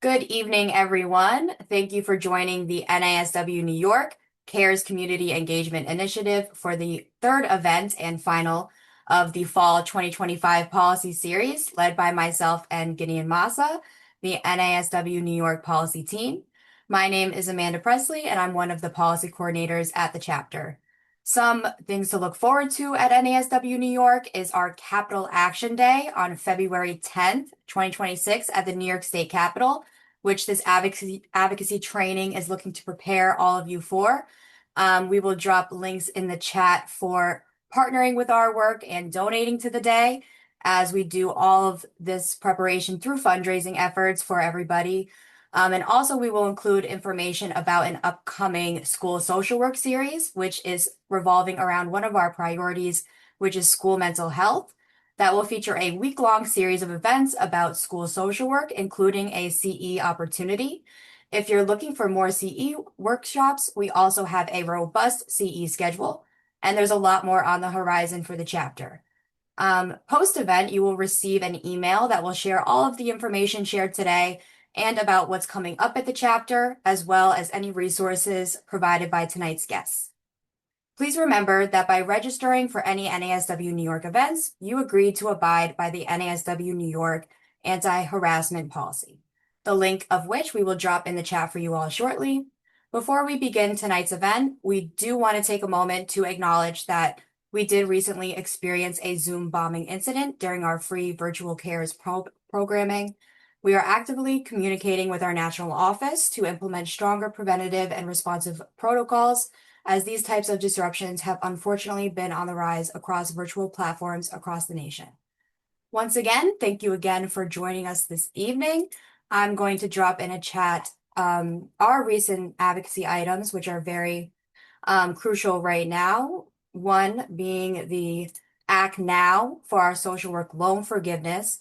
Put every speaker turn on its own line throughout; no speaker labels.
Good evening, everyone. Thank you for joining the NASW New York CARES Community Engagement Initiative for the third event and final of the Fall 2025 Policy Series, led by myself and Gideon Massa, the NASW New York Policy Team. My name is Amanda Presley, and I'm one of the policy coordinators at the chapter. Some things to look forward to at NASW New York is our Capitol Action Day on February 10th, 2026 at the New York State Capitol, which this advocacy training is looking to prepare all of you for. We will drop links in the chat for partnering with our work and donating to the day as we do all of this preparation through fundraising efforts for everybody. And also we will include information about an upcoming school social work series, which is revolving around one of our priorities, which is school mental health. That will feature a week-long series of events about school social work, including a CE opportunity. If you're looking for more CE workshops, we also have a robust CE schedule, and there's a lot more on the horizon for the chapter. Post-event, you will receive an email that will share all of the information shared today and about what's coming up at the chapter, as well as any resources provided by tonight's guests. Please remember that by registering for any NASW New York events, you agree to abide by the NASW New York anti-harassment policy, the link of which we will drop in the chat for you all shortly. Before we begin tonight's event, we do want to take a moment to acknowledge that we did recently experience a Zoom bombing incident during our free virtual CARES programming. We are actively communicating with our national office to implement stronger preventative and responsive protocols, as these types of disruptions have unfortunately been on the rise across virtual platforms across the nation. Once again, thank you again for joining us this evening. I'm going to drop in a chat our recent advocacy items, which are very crucial right now. One being the Act Now for our social work loan forgiveness,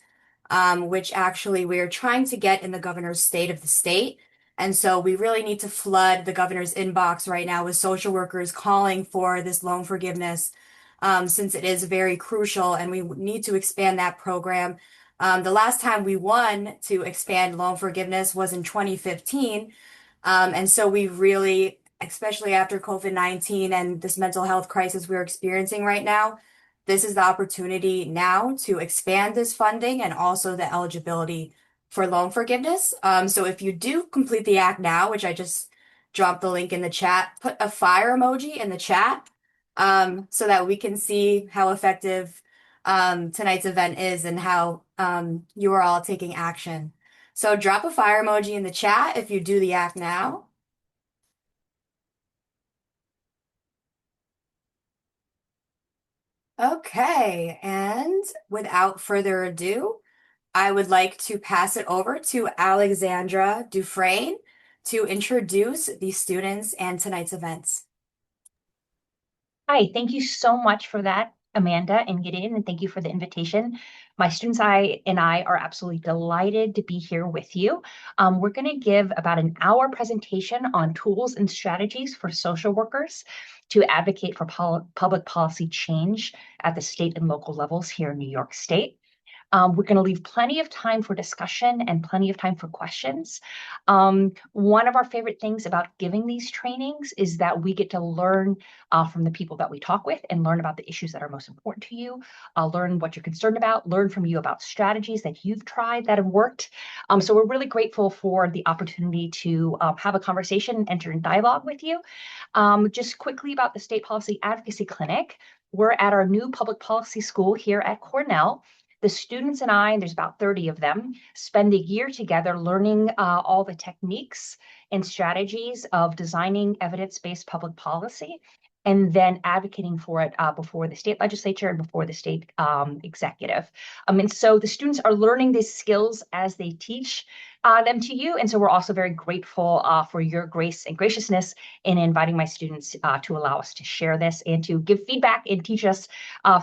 which actually we're trying to get in the governor's state of the state. And so we really need to flood the governor's inbox right now with social workers calling for this loan forgiveness, since it is very crucial and we need to expand that program. The last time we won to expand loan forgiveness was in 2015. And so we really, especially after COVID-19 and this mental health crisis we're experiencing right now, this is the opportunity now to expand this funding and also the eligibility for loan forgiveness. So if you do complete the act now, which I just dropped the link in the chat, put a fire emoji in the chat so that we can see how effective tonight's event is and how you are all taking action. So drop a fire emoji in the chat if you do the act now. Okay, and without further ado, I would like to pass it over to Alexandra Dufresne to introduce the students and tonight's events.
Hi, thank you so much for that, Amanda and Gideon, and thank you for the invitation. My students and I are absolutely delighted to be here with you. We're going to give about an hour presentation on tools and strategies for social workers to advocate for public policy change at the state and local levels here in New York State. We're going to leave plenty of time for discussion and plenty of time for questions. One of our favorite things about giving these trainings is that we get to learn from the people that we talk with and learn about the issues that are most important to you, learn what you're concerned about, learn from you about strategies that you've tried that have worked. So we're really grateful for the opportunity to have a conversation and enter in dialogue with you. Just quickly about the State Policy Advocacy Clinic. We're at our new public policy school here at Cornell. The students and I, and there's about 30 of them, spend a year together learning all the techniques and strategies of designing evidence-based public policy and then advocating for it before the state legislature and before the state executive. And so the students are learning these skills as they teach them to you. And so we're also very grateful for your grace and graciousness in inviting my students to allow us to share this and to give feedback and teach us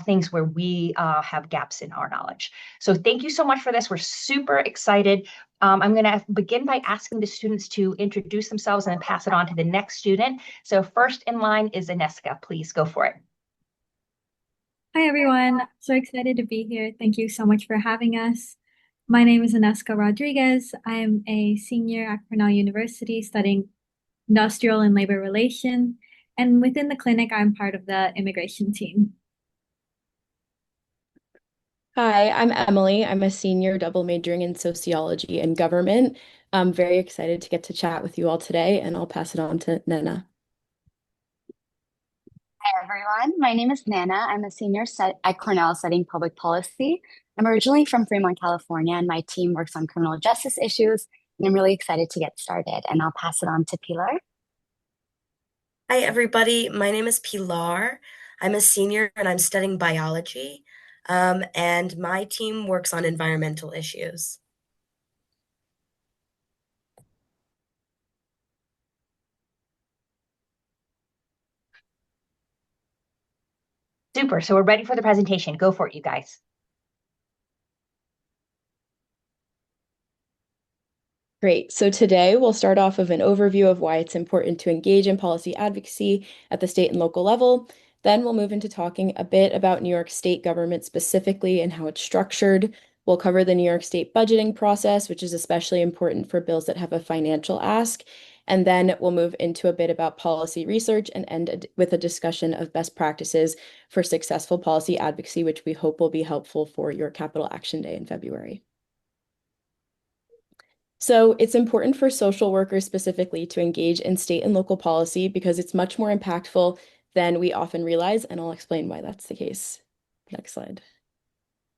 things where we have gaps in our knowledge. So thank you so much for this. We're super excited. I'm going to begin by asking the students to introduce themselves and then pass it on to the next student. So first in line is Aneska. Please go for it.
Hi, everyone. So excited to be here. Thank you so much for having us. My name is Aneska Rodriguez. I am a senior at Cornell University studying industrial and labor relation. And within the clinic, I'm part of the immigration team.
Hi, I'm Emily. I'm a senior double majoring in sociology and government. I'm very excited to get to chat with you all today, and I'll pass it on to Nana.
Hi, everyone. My name is Nana. I'm a senior at Cornell studying public policy. I'm originally from Fremont, California, and my team works on criminal justice issues. And I'm really excited to get started. And I'll pass it on to Pilar.
Hi, everybody. My name is Pilar. I'm a senior and I'm studying biology. And my team works on environmental issues.
Super. So we're ready for the presentation. Go for it, you guys.
Great. So today we'll start off with an overview of why it's important to engage in policy advocacy at the state and local level. Then we'll move into talking a bit about New York State government specifically and how it's structured. We'll cover the New York State budgeting process, which is especially important for bills that have a financial ask. And then we'll move into a bit about policy research and end with a discussion of best practices for successful policy advocacy, which we hope will be helpful for your Capitol Action Day in February. So it's important for social workers specifically to engage in state and local policy because it's much more impactful than we often realize, and I'll explain why that's the case. Next slide.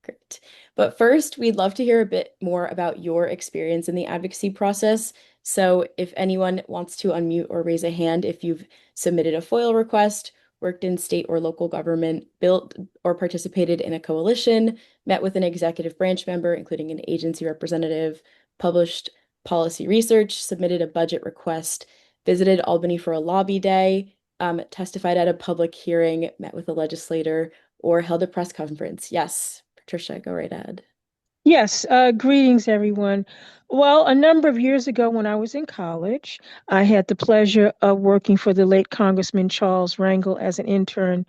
Great. But first, we'd love to hear a bit more about your experience in the advocacy process. So if anyone wants to unmute or raise a hand, if you've submitted a FOIL request, worked in state or local government, built or participated in a coalition, met with an executive branch member, including an agency representative, published policy research, submitted a budget request, visited Albany for a lobby day, testified at a public hearing, met with a legislator, or held a press conference. Yes, Patricia, go right ahead.
Yes, greetings, everyone. Well, a number of years ago when I was in college, I had the pleasure of working for the late Congressman Charles Rangel as an intern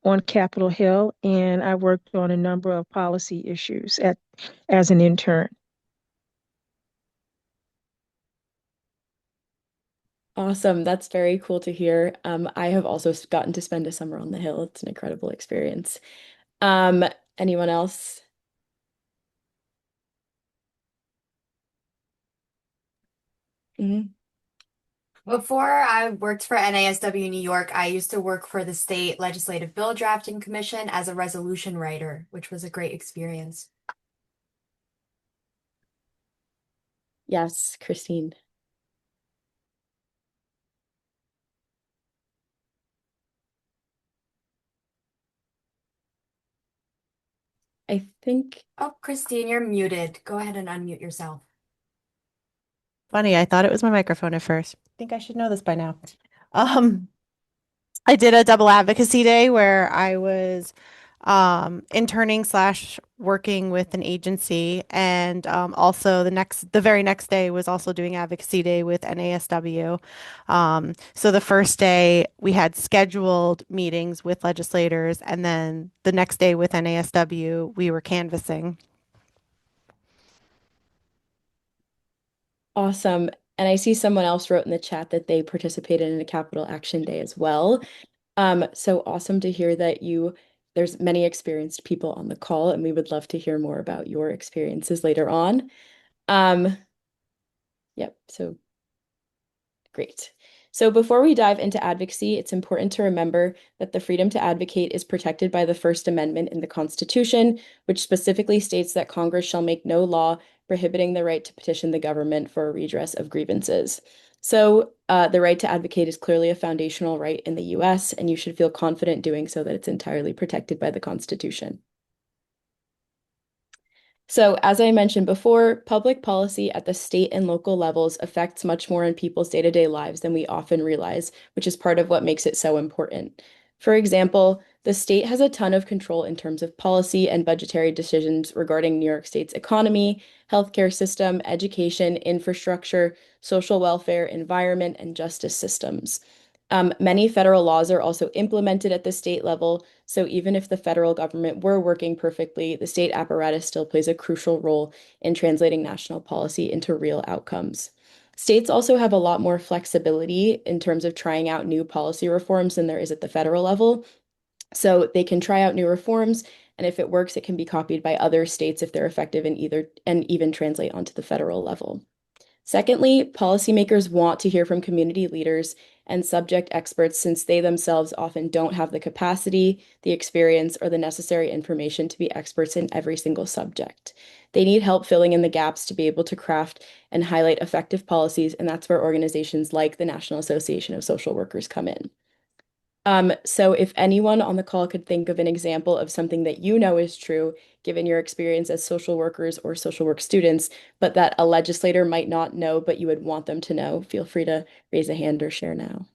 on Capitol Hill, and I worked on a number of policy issues as an intern.
Awesome. That's very cool to hear. I have also gotten to spend a summer on the Hill. It's an incredible experience. Anyone else?
Before I worked for NASW New York, I used to work for the State Legislative Bill Drafting Commission as a resolution writer, which was a great experience.
Yes, Christine. I think.
Oh, Christine, you're muted. Go ahead and unmute yourself.
Funny, I thought it was my microphone at first. I think I should know this by now. Um, I did a double advocacy day where I was interning slash working with an agency, and also the very next day was also doing advocacy day with NASW. So the first day we had scheduled meetings with legislators, and then the next day with NASW we were canvassing.
Awesome. And I see someone else wrote in the chat that they participated in a Capitol Action Day as well. So awesome to hear that there's many experienced people on the call, and we would love to hear more about your experiences later on. Yep, so great. So before we dive into advocacy, it's important to remember that the freedom to advocate is protected by the First Amendment in the Constitution, which specifically states that Congress shall make no law prohibiting the right to petition the government for a redress of grievances. So the right to advocate is clearly a foundational right in the US, and you should feel confident doing so that it's entirely protected by the Constitution. So, as I mentioned before, public policy at the state and local levels affects much more in people's day-to-day lives than we often realize, which is part of what makes it so important. For example, the state has a ton of control in terms of policy and budgetary decisions regarding New York State's economy, healthcare system, education, infrastructure, social welfare, environment, and justice systems. Many federal laws are also implemented at the state level, so even if the federal government were working perfectly, the state apparatus still plays a crucial role in translating national policy into real outcomes. States also have a lot more flexibility in terms of trying out new policy reforms than there is at the federal level. So they can try out new reforms, and if it works, it can be copied by other states if they're effective in either and even translate onto the federal level. Secondly, policymakers want to hear from community leaders and subject experts since they themselves often don't have the capacity, the experience, or the necessary information to be experts in every single subject. They need help filling in the gaps to be able to craft and highlight effective policies, and that's where organizations like the National Association of Social Workers come in. So if anyone on the call could think of an example of something that you know is true, given your experience as social workers or social work students, but that a legislator might not know, but you would want them to know, feel free to raise a hand or share now.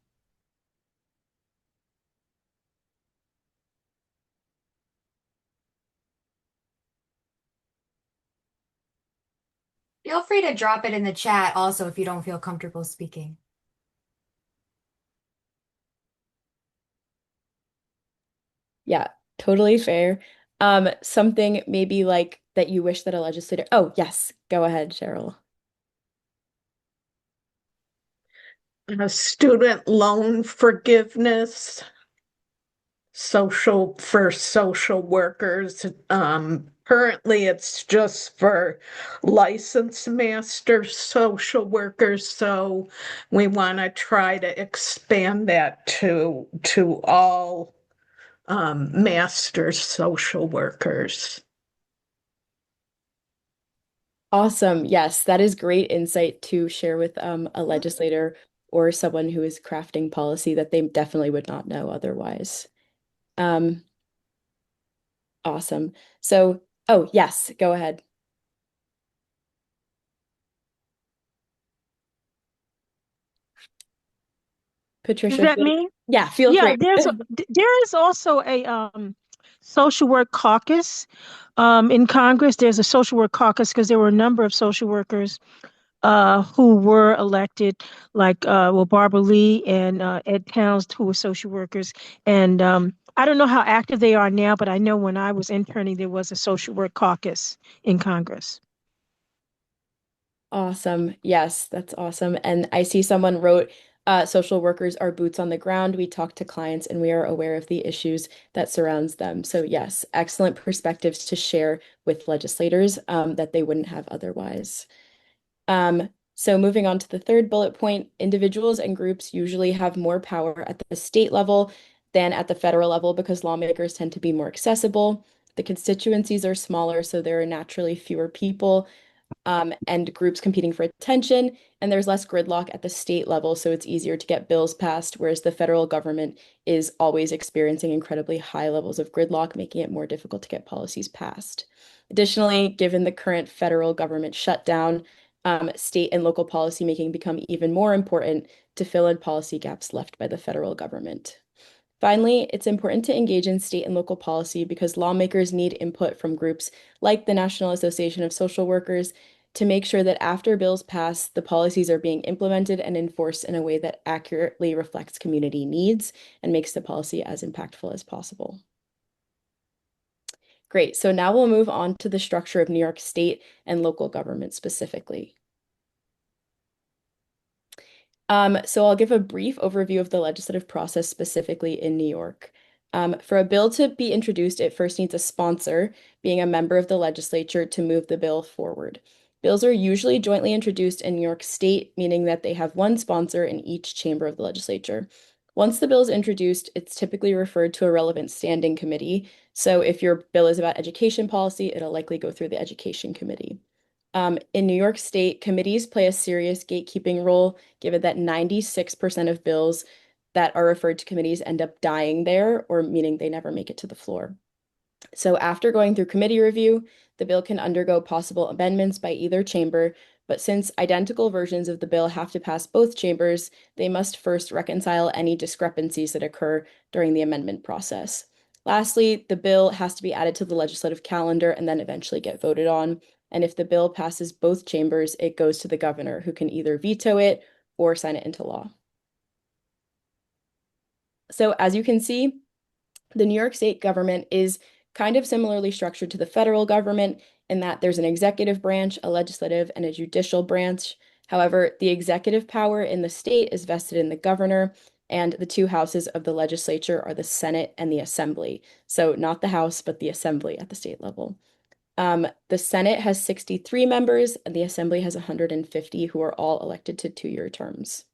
Feel free to drop it in the chat also if you don't feel comfortable speaking.
Yeah, totally fair. Something maybe like that you wish that a legislator. Oh, yes, go ahead, Cheryl.
Student loan forgiveness, for social workers. Currently, it's just for licensed master social workers, so we want to try to expand that to all master social workers.
Awesome. Yes, that is great insight to share with a legislator or someone who is crafting policy that they definitely would not know otherwise. Um, awesome. So, oh, yes, go ahead.
Is
Patricia,
that me?
yeah, feel
Yeah,
free.
there is also a social work caucus in Congress. There's a social work caucus because there were a number of social workers who were elected, like Barbara Lee and Ed Towns, who were social workers. And I don't know how active they are now, but I know when I was interning, there was a social work caucus in Congress.
Awesome. Yes, that's awesome. And I see someone wrote, social workers are boots on the ground. We talk to clients and we are aware of the issues that surrounds them. So yes, excellent perspectives to share with legislators that they wouldn't have otherwise. So moving on to the third bullet point, individuals and groups usually have more power at the state level than at the federal level because lawmakers tend to be more accessible. The constituencies are smaller, so there are naturally fewer people and groups competing for attention, and there's less gridlock at the state level, so it's easier to get bills passed, whereas the federal government is always experiencing incredibly high levels of gridlock, making it more difficult to get policies passed. Additionally, given the current federal government shutdown, state and local policymaking become even more important to fill in policy gaps left by the federal government. Finally, it's important to engage in state and local policy because lawmakers need input from groups like the National Association of Social Workers to make sure that after bills pass, the policies are being implemented and enforced in a way that accurately reflects community needs and makes the policy as impactful as possible. Great, so now we'll move on to the structure of New York State and local government specifically. So I'll give a brief overview of the legislative process specifically in New York. For a bill to be introduced, it first needs a sponsor, being a member of the legislature, to move the bill forward. Bills are usually jointly introduced in New York State, meaning that they have one sponsor in each chamber of the legislature. Once the bill is introduced, it's typically referred to a relevant standing committee. So if your bill is about education policy, it'll likely go through the Education Committee. In New York State, committees play a serious gatekeeping role, given that 96% of bills that are referred to committees end up dying there, or meaning they never make it to the floor. So after going through committee review, the bill can undergo possible amendments by either chamber, but since identical versions of the bill have to pass both chambers, they must first reconcile any discrepancies that occur during the amendment process. Lastly, the bill has to be added to the legislative calendar and then eventually get voted on. And if the bill passes both chambers, it goes to the governor, who can either veto it or sign it into law. So as you can see, the New York State government is kind of similarly structured to the federal government in that there's an executive branch, a legislative, and a judicial branch. However, the executive power in the state is vested in the governor, and the two houses of the legislature are the Senate and the Assembly. So not the House, but the Assembly at the state level. The Senate has 63 members, and the Assembly has 150, who are all elected to 2-year terms.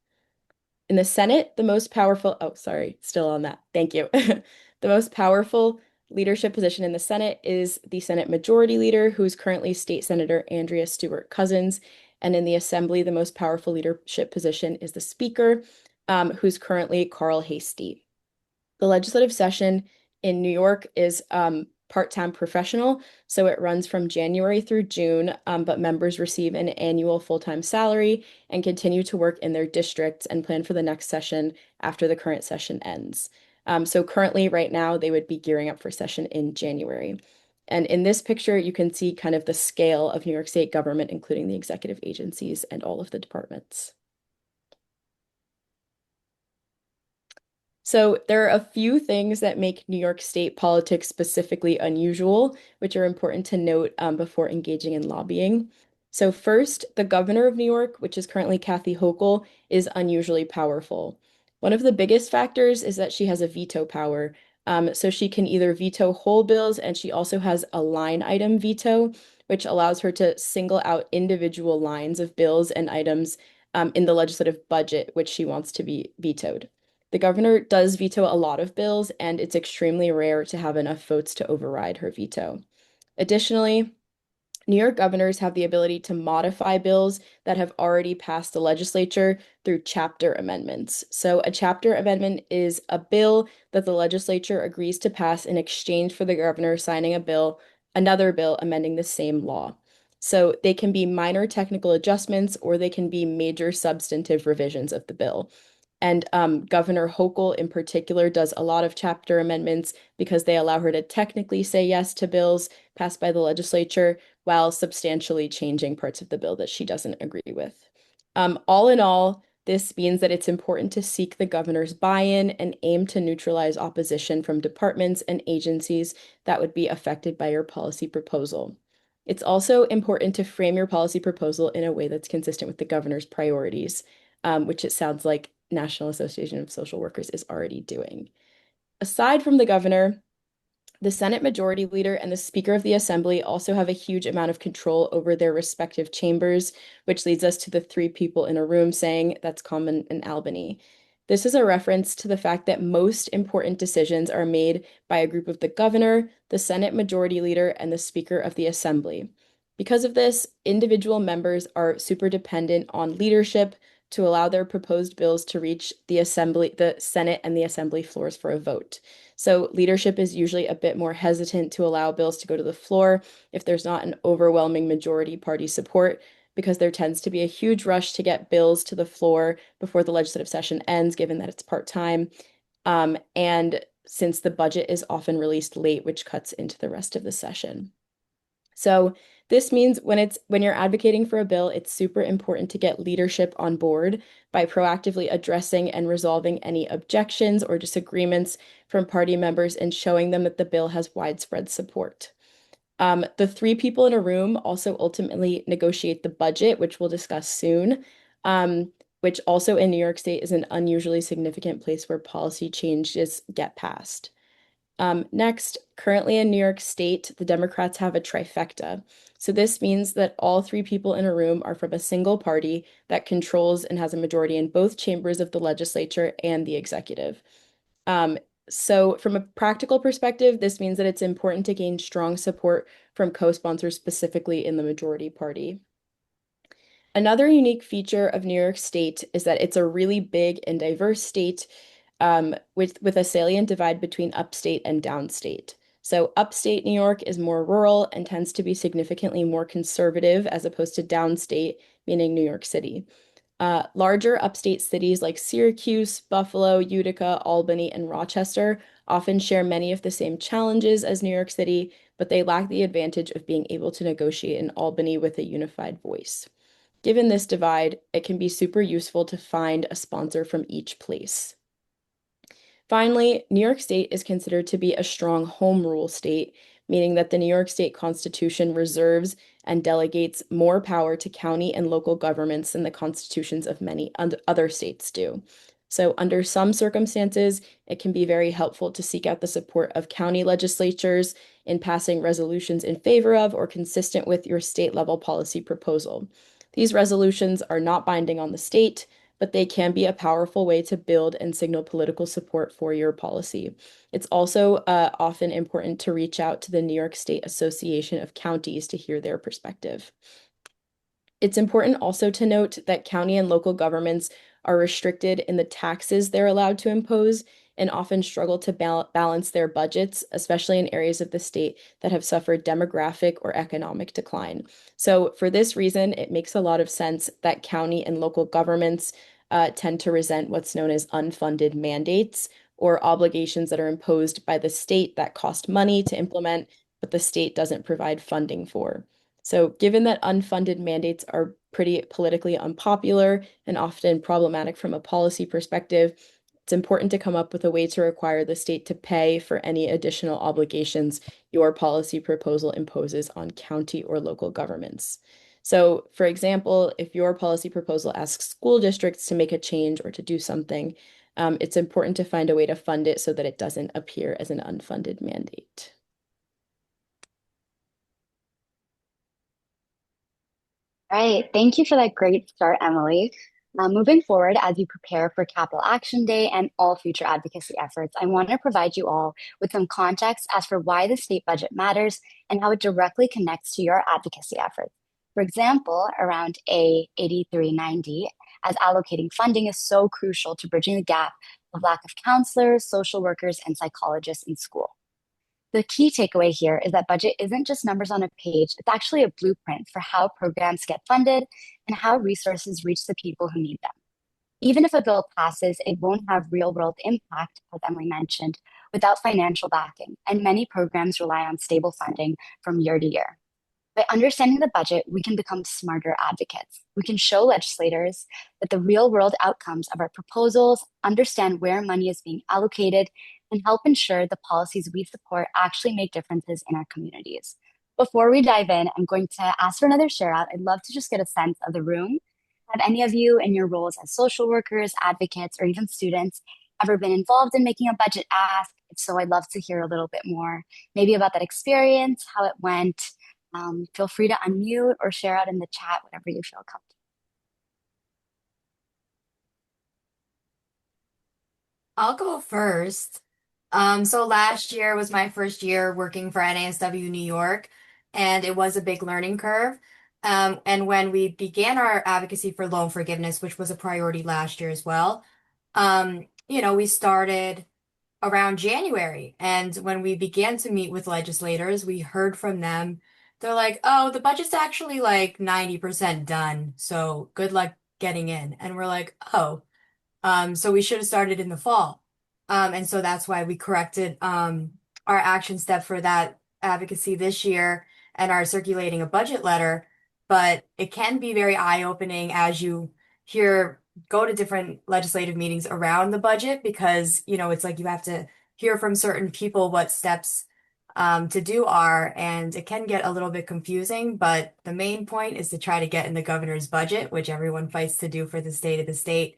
In the Senate, the most powerful, oh, sorry, still on that. Thank you. The most powerful leadership position in the Senate is the Senate Majority Leader, who is currently State Senator Andrea Stewart Cousins. And in the Assembly, the most powerful leadership position is the Speaker, who's currently Carl Hastie. The legislative session in New York is part-time professional, so it runs from January through June, but members receive an annual full-time salary and continue to work in their districts and plan for the next session after the current session ends. So currently, right now, they would be gearing up for session in January. And in this picture, you can see kind of the scale of New York State government, including the executive agencies and all of the departments. So there are a few things that make New York State politics specifically unusual, which are important to note before engaging in lobbying. So first, the governor of New York, which is currently Kathy Hochul, is unusually powerful. One of the biggest factors is that she has a veto power. So she can either veto whole bills, and she also has a line item veto, which allows her to single out individual lines of bills and items in the legislative budget, which she wants to be vetoed. The governor does veto a lot of bills, and it's extremely rare to have enough votes to override her veto. Additionally, New York governors have the ability to modify bills that have already passed the legislature through chapter amendments. So a chapter amendment is a bill that the legislature agrees to pass in exchange for the governor signing another bill amending the same law. So they can be minor technical adjustments, or they can be major substantive revisions of the bill. And Governor Hochul in particular does a lot of chapter amendments because they allow her to technically say yes to bills passed by the legislature while substantially changing parts of the bill that she doesn't agree with. All in all, this means that it's important to seek the governor's buy-in and aim to neutralize opposition from departments and agencies that would be affected by your policy proposal. It's also important to frame your policy proposal in a way that's consistent with the governor's priorities, which it sounds like National Association of Social Workers is already doing. Aside from the governor, the Senate Majority Leader and the Speaker of the Assembly also have a huge amount of control over their respective chambers, which leads us to the 3 people in a room saying that's common in Albany. This is a reference to the fact that most important decisions are made by a group of the governor, the Senate Majority Leader, and the Speaker of the Assembly. Because of this, individual members are super dependent on leadership to allow their proposed bills to reach the Senate and the Assembly floors for a vote. So leadership is usually a bit more hesitant to allow bills to go to the floor if there's not an overwhelming majority party support, because there tends to be a huge rush to get bills to the floor before the legislative session ends, given that it's part-time. And since the budget is often released late, which cuts into the rest of the session. So this means when you're advocating for a bill, it's super important to get leadership on board by proactively addressing and resolving any objections or disagreements from party members and showing them that the bill has widespread support. The 3 people in a room also ultimately negotiate the budget, which we'll discuss soon, which also in New York State is an unusually significant place where policy changes get passed. Next, currently in New York State, the Democrats have a trifecta. So this means that all 3 people in a room are from a single party that controls and has a majority in both chambers of the legislature and the executive. So from a practical perspective, this means that it's important to gain strong support from co-sponsors, specifically in the majority party. Another unique feature of New York State is that it's a really big and diverse state, with a salient divide between upstate and downstate. So upstate New York is more rural and tends to be significantly more conservative as opposed to downstate, meaning New York City. Larger upstate cities like Syracuse, Buffalo, Utica, Albany, and Rochester often share many of the same challenges as New York City, but they lack the advantage of being able to negotiate in Albany with a unified voice. Given this divide, it can be super useful to find a sponsor from each place. Finally, New York State is considered to be a strong home rule state, meaning that the New York State Constitution reserves and delegates more power to county and local governments than the constitutions of many other states do. So, under some circumstances, it can be very helpful to seek out the support of county legislatures in passing resolutions in favor of or consistent with your state level policy proposal. These resolutions are not binding on the state, but they can be a powerful way to build and signal political support for your policy. It's also often important to reach out to the New York State Association of Counties to hear their perspective. It's important also to note that county and local governments are restricted in the taxes they're allowed to impose and often struggle to balance their budgets, especially in areas of the state that have suffered demographic or economic decline. So for this reason, it makes a lot of sense that county and local governments tend to resent what's known as unfunded mandates or obligations that are imposed by the state that cost money to implement, but the state doesn't provide funding for. So given that unfunded mandates are pretty politically unpopular and often problematic from a policy perspective, it's important to come up with a way to require the state to pay for any additional obligations your policy proposal imposes on county or local governments. So, for example, if your policy proposal asks school districts to make a change or to do something, it's important to find a way to fund it so that it doesn't appear as an unfunded mandate.
All right, thank you for that great start, Emily. Moving forward, as you prepare for Capitol Action Day and all future advocacy efforts, I want to provide you all with some context as for why the state budget matters and how it directly connects to your advocacy efforts. For example, around A 8390, as allocating funding is so crucial to bridging the gap of lack of counselors, social workers, and psychologists in school. The key takeaway here is that budget isn't just numbers on a page, it's actually a blueprint for how programs get funded and how resources reach the people who need them. Even if a bill passes, it won't have real world impact, as Emily mentioned, without financial backing, and many programs rely on stable funding from year to year. By understanding the budget, we can become smarter advocates. We can show legislators that the real world outcomes of our proposals, understand where money is being allocated, and help ensure the policies we support actually make differences in our communities. Before we dive in, I'm going to ask for another share out. I'd love to just get a sense of the room. Have any of you in your roles as social workers, advocates, or even students ever been involved in making a budget ask? If so, I'd love to hear a little bit more, maybe about that experience, how it went. Feel free to unmute or share out in the chat, whatever you feel comfortable.
I'll go first. So last year was my first year working for NASW New York, and it was a big learning curve. And when we began our advocacy for loan forgiveness, which was a priority last year as well, we started around January. And when we began to meet with legislators, we heard from them. They're like, oh, the budget's actually like 90% done. So good luck getting in. And we're like, oh. So we should have started in the fall. And so that's why we corrected our action step for that advocacy this year and are circulating a budget letter. But it can be very eye-opening as you go to different legislative meetings around the budget because, it's like you have to hear from certain people what steps to do are, and it can get a little bit confusing, but the main point is to try to get in the governor's budget, which everyone fights to do for the state of the state.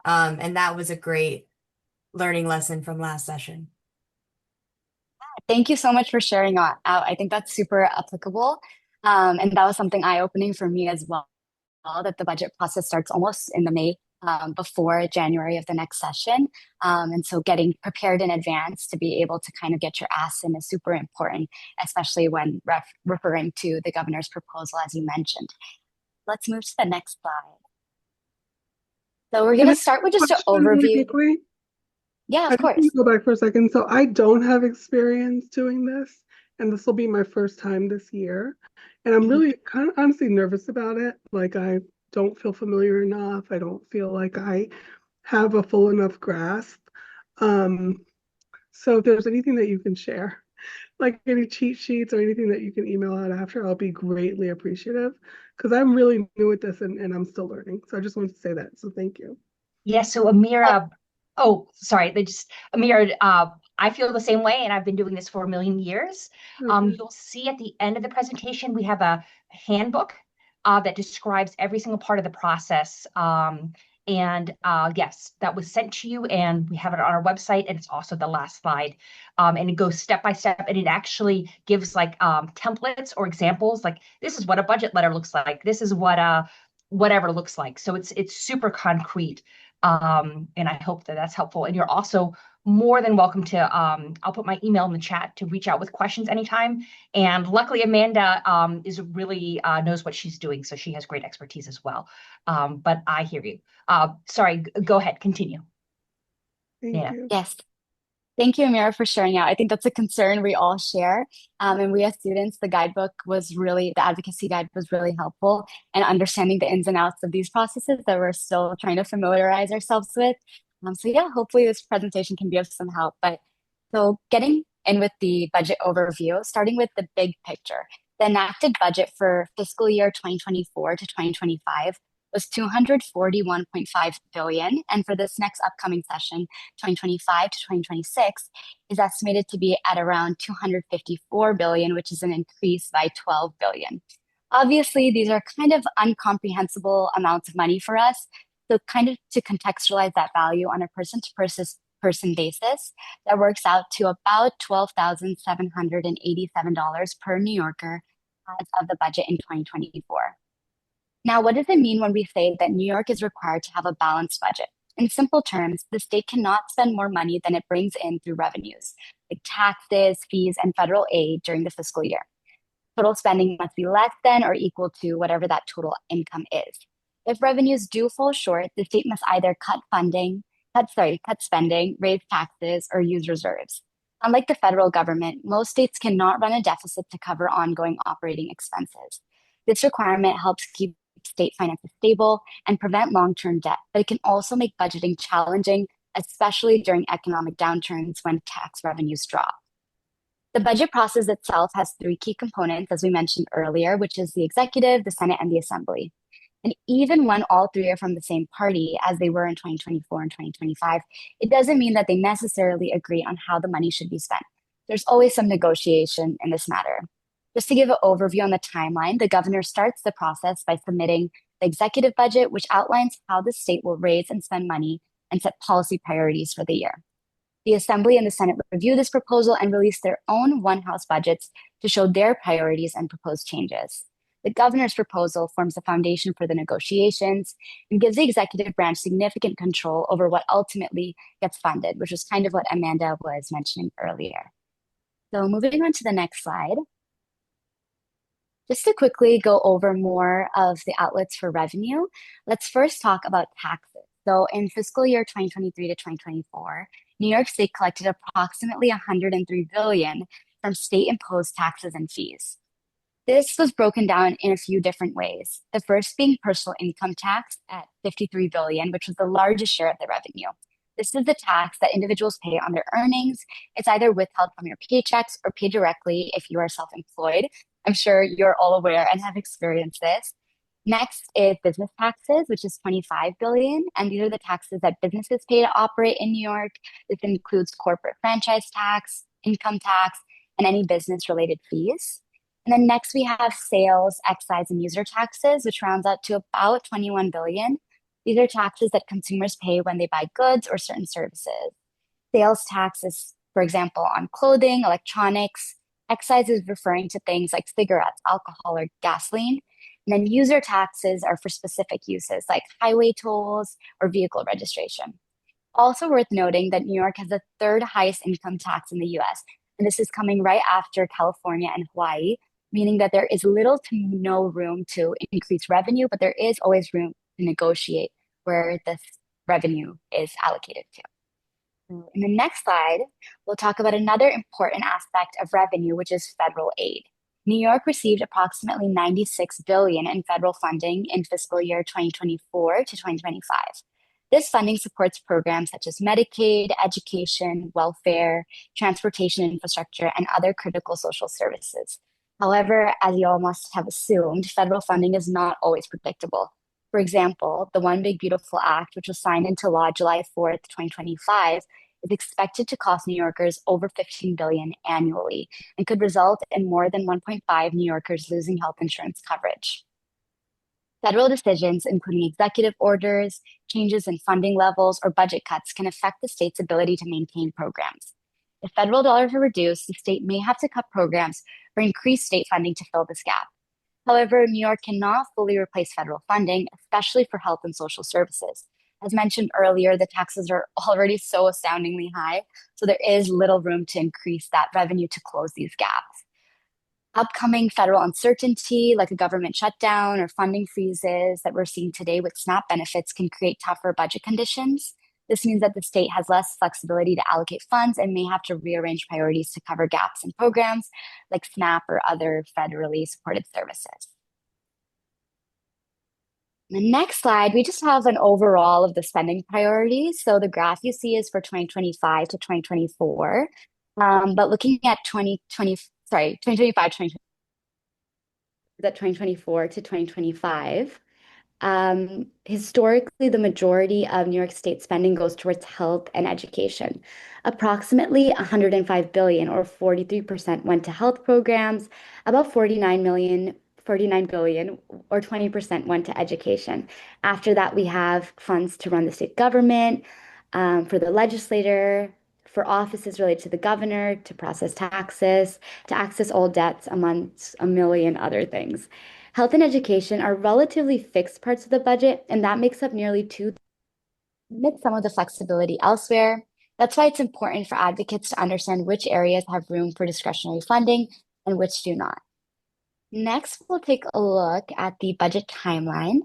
And that was a great learning lesson from last session.
Thank you so much for sharing out. I think that's super applicable. And that was something eye-opening for me as well, that the budget process starts almost in the May before January of the next session. And so getting prepared in advance to be able to kind of get your ass in is super important, especially when referring to the governor's proposal, as you mentioned. Let's move to the next slide. So we're going to start with just an overview.
Really
yeah,
I
of
just want
course.
to go back for a second. So I don't have experience doing this, and this will be my first time this year. And I'm really kind of honestly nervous about it. Like I don't feel familiar enough. I don't feel like I have a full enough grasp. So if there's anything that you can share, like any cheat sheets or anything that you can email out after, I'll be greatly appreciative because I'm really new at this and I'm still learning. So I just wanted to say that. So thank you.
Yes, so Amira, Oh, sorry. Amir, I feel the same way, and I've been doing this for a million years. You'll see at the end of the presentation, we have a handbook that describes every single part of the process. Yes, that was sent to you, and we have it on our website, and it's also the last slide. And it goes step by step, and it actually gives like templates or examples, like this is what a budget letter looks like. This is what whatever looks like. So it's super concrete. And I hope that that's helpful. And you're also more than welcome to, I'll put my email in the chat to reach out with questions anytime. And luckily, Amanda is really knows what she's doing, so she has great expertise as well. But I hear you. Sorry, go ahead, continue.
Thank
Nana.
you.
Yes. Thank you, Amira, for sharing out. I think that's a concern we all share. And we as students, the advocacy guide was really helpful in understanding the ins and outs of these processes that we're still trying to familiarize ourselves with. So yeah, hopefully this presentation can be of some help. But so getting in with the budget overview, starting with the big picture, the enacted budget for fiscal year 2024 to 2025 was 241.5 billion. And for this next upcoming session, 2025 to 2026, is estimated to be at around 254 billion, which is an increase by 12 billion. Obviously, these are kind of incomprehensible amounts of money for us. So kind of to contextualize that value on a person basis, that works out to about $12,787 per New Yorker as of the budget in 2024. Now, what does it mean when we say that New York is required to have a balanced budget? In simple terms, the state cannot spend more money than it brings in through revenues, like taxes, fees, and federal aid during the fiscal year. Total spending must be less than or equal to whatever that total income is. If revenues do fall short, the state must either cut spending, raise taxes, or use reserves. Unlike the federal government, most states cannot run a deficit to cover ongoing operating expenses. This requirement helps keep state finances stable and prevent long-term debt, but it can also make budgeting challenging, especially during economic downturns when tax revenues drop. The budget process itself has three key components, as we mentioned earlier, which is the executive, the Senate, and the Assembly. And even when all three are from the same party, as they were in 2024 and 2025, it doesn't mean that they necessarily agree on how the money should be spent. There's always some negotiation in this matter. Just to give an overview on the timeline, the governor starts the process by submitting the executive budget, which outlines how the state will raise and spend money and set policy priorities for the year. The Assembly and the Senate review this proposal and release their own one-house budgets to show their priorities and proposed changes. The governor's proposal forms the foundation for the negotiations and gives the executive branch significant control over what ultimately gets funded, which was kind of what Amanda was mentioning earlier. So moving on to the next slide. Just to quickly go over more of the outlets for revenue, let's first talk about taxes. So in fiscal year 2023 to 2024, New York State collected approximately 103 billion from state-imposed taxes and fees. This was broken down in a few different ways. The first being personal income tax at 53 billion, which was the largest share of the revenue. This is the tax that individuals pay on their earnings. It's either withheld from your paychecks or paid directly if you are self-employed. I'm sure you're all aware and have experienced this. Next is business taxes, which is 25 billion. And these are the taxes that businesses pay to operate in New York. This includes corporate franchise tax, income tax, and any business related fees. And then next we have sales, excise, and user taxes, which rounds out to about 21 billion. These are taxes that consumers pay when they buy goods or certain services. Sales tax is, for example, on clothing, electronics. Excise is referring to things like cigarettes, alcohol, or gasoline. And then user taxes are for specific uses like highway tolls or vehicle registration. Also worth noting that New York has the third highest income tax in the US, and this is coming right after California and Hawaii, meaning that there is little to no room to increase revenue, but there is always room to negotiate where this revenue is allocated to. In the next slide, we'll talk about another important aspect of revenue, which is federal aid. New York received approximately 96 billion in federal funding in fiscal year 2024 to 2025. This funding supports programs such as Medicaid, education, welfare, transportation infrastructure, and other critical social services. However, as you all must have assumed, federal funding is not always predictable. For example, the One Big Beautiful Act, which was signed into law July 4th, 2025, is expected to cost New Yorkers over $15 billion annually and could result in more than 1.5 New Yorkers losing health insurance coverage. Federal decisions, including executive orders, changes in funding levels, or budget cuts, can affect the state's ability to maintain programs. If federal dollars are reduced, the state may have to cut programs or increase state funding to fill this gap. However, New York cannot fully replace federal funding, especially for health and social services. As mentioned earlier, the taxes are already so astoundingly high, so there is little room to increase that revenue to close these gaps. Upcoming federal uncertainty, like a government shutdown or funding freezes that we're seeing today with SNAP benefits, can create tougher budget conditions. This means that the state has less flexibility to allocate funds and may have to rearrange priorities to cover gaps in programs like SNAP or other federally supported services. The next slide, we just have an overall of the spending priorities. So the graph you see is for 2025 to 2024. But looking at 2025, 2024 to 2025. Historically, the majority of New York State spending goes towards health and education. Approximately $105 billion, or 43%, went to health programs. About $49 billion, or 20%, went to education. After that, we have funds to run the state government, for the legislator, for offices related to the governor, to process taxes, to access all debts, amongst a million other things. Health and education are relatively fixed parts of the budget, and that makes up nearly some of the flexibility elsewhere. That's why it's important for advocates to understand which areas have room for discretionary funding and which do not. Next, we'll take a look at the budget timeline.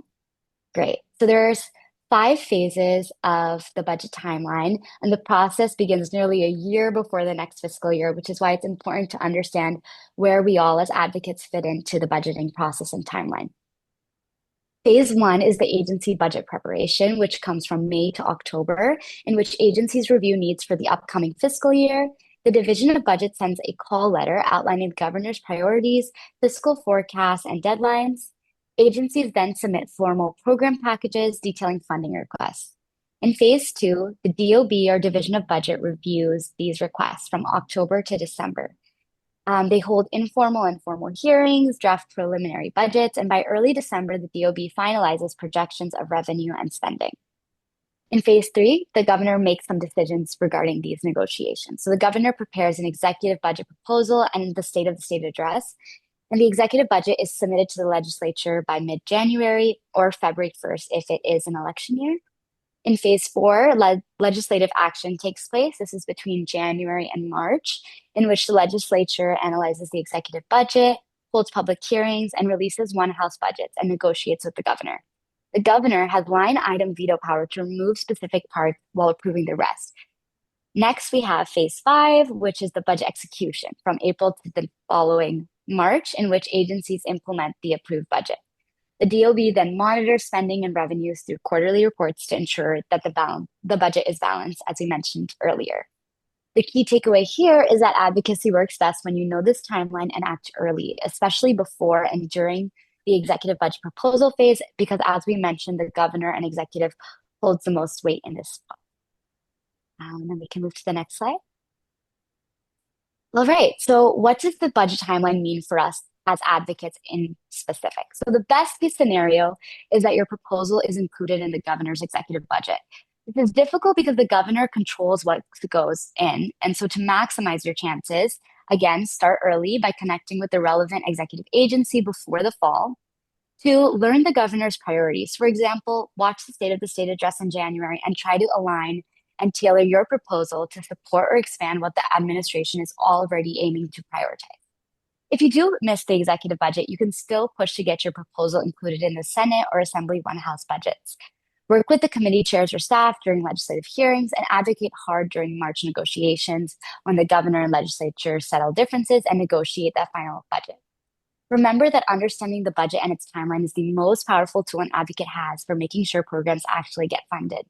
Great. So there's 5 phases of the budget timeline, and the process begins nearly a year before the next fiscal year, which is why it's important to understand where we all as advocates fit into the budgeting process and timeline. Phase 1 is the agency budget preparation, which comes from May to October, in which agencies review needs for the upcoming fiscal year. The Division of Budget sends a call letter outlining the governor's priorities, fiscal forecasts, and deadlines. Agencies then submit formal program packages detailing funding requests. In Phase 2, the DOB, or Division of Budget, reviews these requests from October to December. They hold informal and formal hearings, draft preliminary budgets, and by early December, the DOB finalizes projections of revenue and spending. In Phase 3, the governor makes some decisions regarding these negotiations. So the governor prepares an executive budget proposal and the State of the State address, and the executive budget is submitted to the legislature by mid-January or February 1st if it is an election year. In Phase 4, legislative action takes place. This is between January and March, in which the legislature analyzes the executive budget, holds public hearings, and releases one House budgets and negotiates with the governor. The governor has line item veto power to remove specific parts while approving the rest. Next, we have Phase 5, which is the budget execution from April to the following March, in which agencies implement the approved budget. The DOB then monitors spending and revenues through quarterly reports to ensure that the budget is balanced, as we mentioned earlier. The key takeaway here is that advocacy works best when you know this timeline and act early, especially before and during the executive budget proposal phase, because as we mentioned, the governor and executive holds the most weight in this. And then we can move to the next slide. All right, so what does the budget timeline mean for us as advocates in specific? So the best case scenario is that your proposal is included in the governor's executive budget. This is difficult because the governor controls what goes in. And so to maximize your chances, again, start early by connecting with the relevant executive agency before the fall. 2, learn the governor's priorities. For example, watch the State of the State address in January and try to align and tailor your proposal to support or expand what the administration is already aiming to prioritize. If you do miss the executive budget, you can still push to get your proposal included in the Senate or Assembly One House budgets. Work with the committee chairs or staff during legislative hearings and advocate hard during March negotiations when the governor and legislature settle differences and negotiate that final budget. Remember that understanding the budget and its timeline is the most powerful tool an advocate has for making sure programs actually get funded.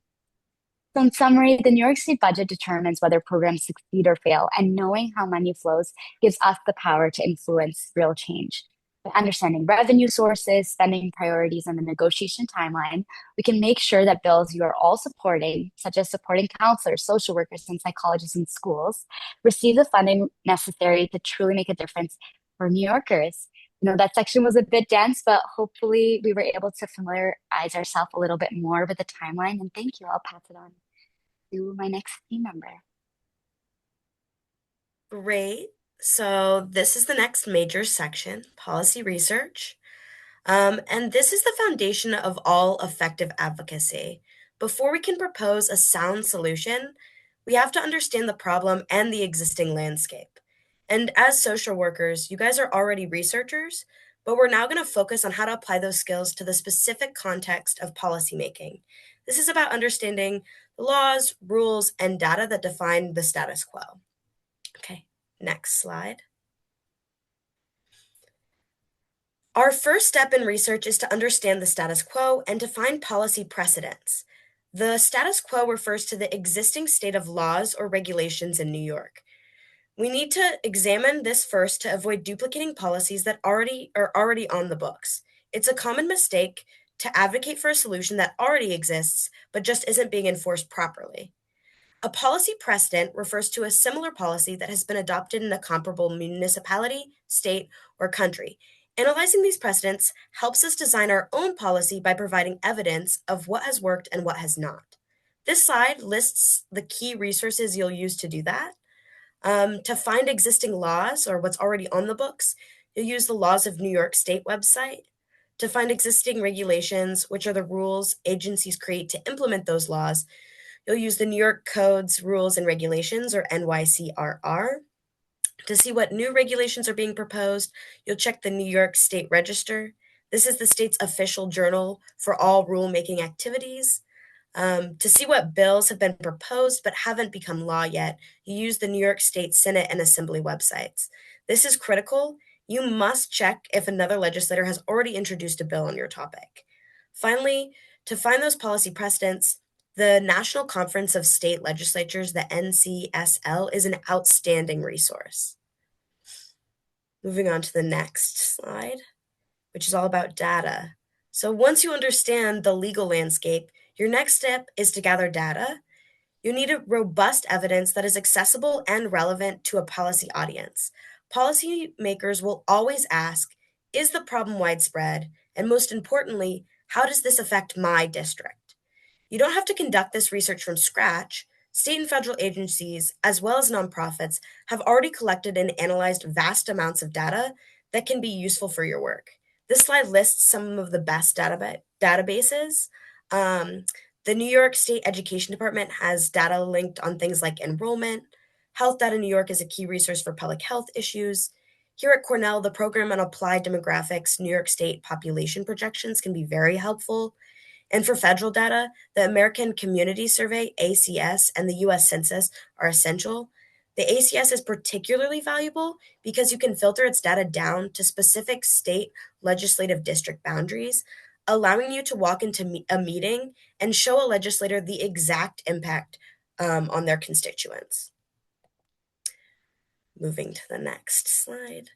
So in summary, the New York State budget determines whether programs succeed or fail, and knowing how money flows gives us the power to influence real change. By understanding revenue sources, spending priorities, and the negotiation timeline, we can make sure that bills you are all supporting, such as supporting counselors, social workers, and psychologists in schools, receive the funding necessary to truly make a difference for New Yorkers. That section was a bit dense, but hopefully we were able to familiarize ourselves a little bit more with the timeline. And thank you. I'll pass it on to my next team member.
Great. So this is the next major section, policy research. And this is the foundation of all effective advocacy. Before we can propose a sound solution, we have to understand the problem and the existing landscape. And as social workers, you guys are already researchers, but we're now going to focus on how to apply those skills to the specific context of policymaking. This is about understanding the laws, rules, and data that define the status quo. Okay, next slide. Our first step in research is to understand the status quo and to find policy precedents. The status quo refers to the existing state of laws or regulations in New York. We need to examine this first to avoid duplicating policies that are already on the books. It's a common mistake to advocate for a solution that already exists but just isn't being enforced properly. A policy precedent refers to a similar policy that has been adopted in a comparable municipality, state, or country. Analyzing these precedents helps us design our own policy by providing evidence of what has worked and what has not. This slide lists the key resources you'll use to do that. To find existing laws or what's already on the books, you'll use the Laws of New York State website. To find existing regulations, which are the rules agencies create to implement those laws, you'll use the New York Codes, Rules, and Regulations, or NYCRR. To see what new regulations are being proposed, you'll check the New York State Register. This is the state's official journal for all rulemaking activities. To see what bills have been proposed but haven't become law yet, you use the New York State Senate and Assembly websites. This is critical. You must check if another legislator has already introduced a bill on your topic. Finally, to find those policy precedents, the National Conference of State Legislatures, the NCSL, is an outstanding resource. Moving on to the next slide, which is all about data. So once you understand the legal landscape, your next step is to gather data. You need a robust evidence that is accessible and relevant to a policy audience. Policymakers will always ask, is the problem widespread? And most importantly, how does this affect my district? You don't have to conduct this research from scratch. State and federal agencies, as well as nonprofits, have already collected and analyzed vast amounts of data that can be useful for your work. This slide lists some of the best databases. The New York State Education Department has data linked on things like enrollment. Health Data New York is a key resource for public health issues. Here at Cornell, the Program on Applied Demographics, New York State Population Projections can be very helpful. And for federal data, the American Community Survey, ACS, and the US Census are essential. The ACS is particularly valuable because you can filter its data down to specific state legislative district boundaries, allowing you to walk into a meeting and show a legislator the exact impact on their constituents. Moving to the next slide.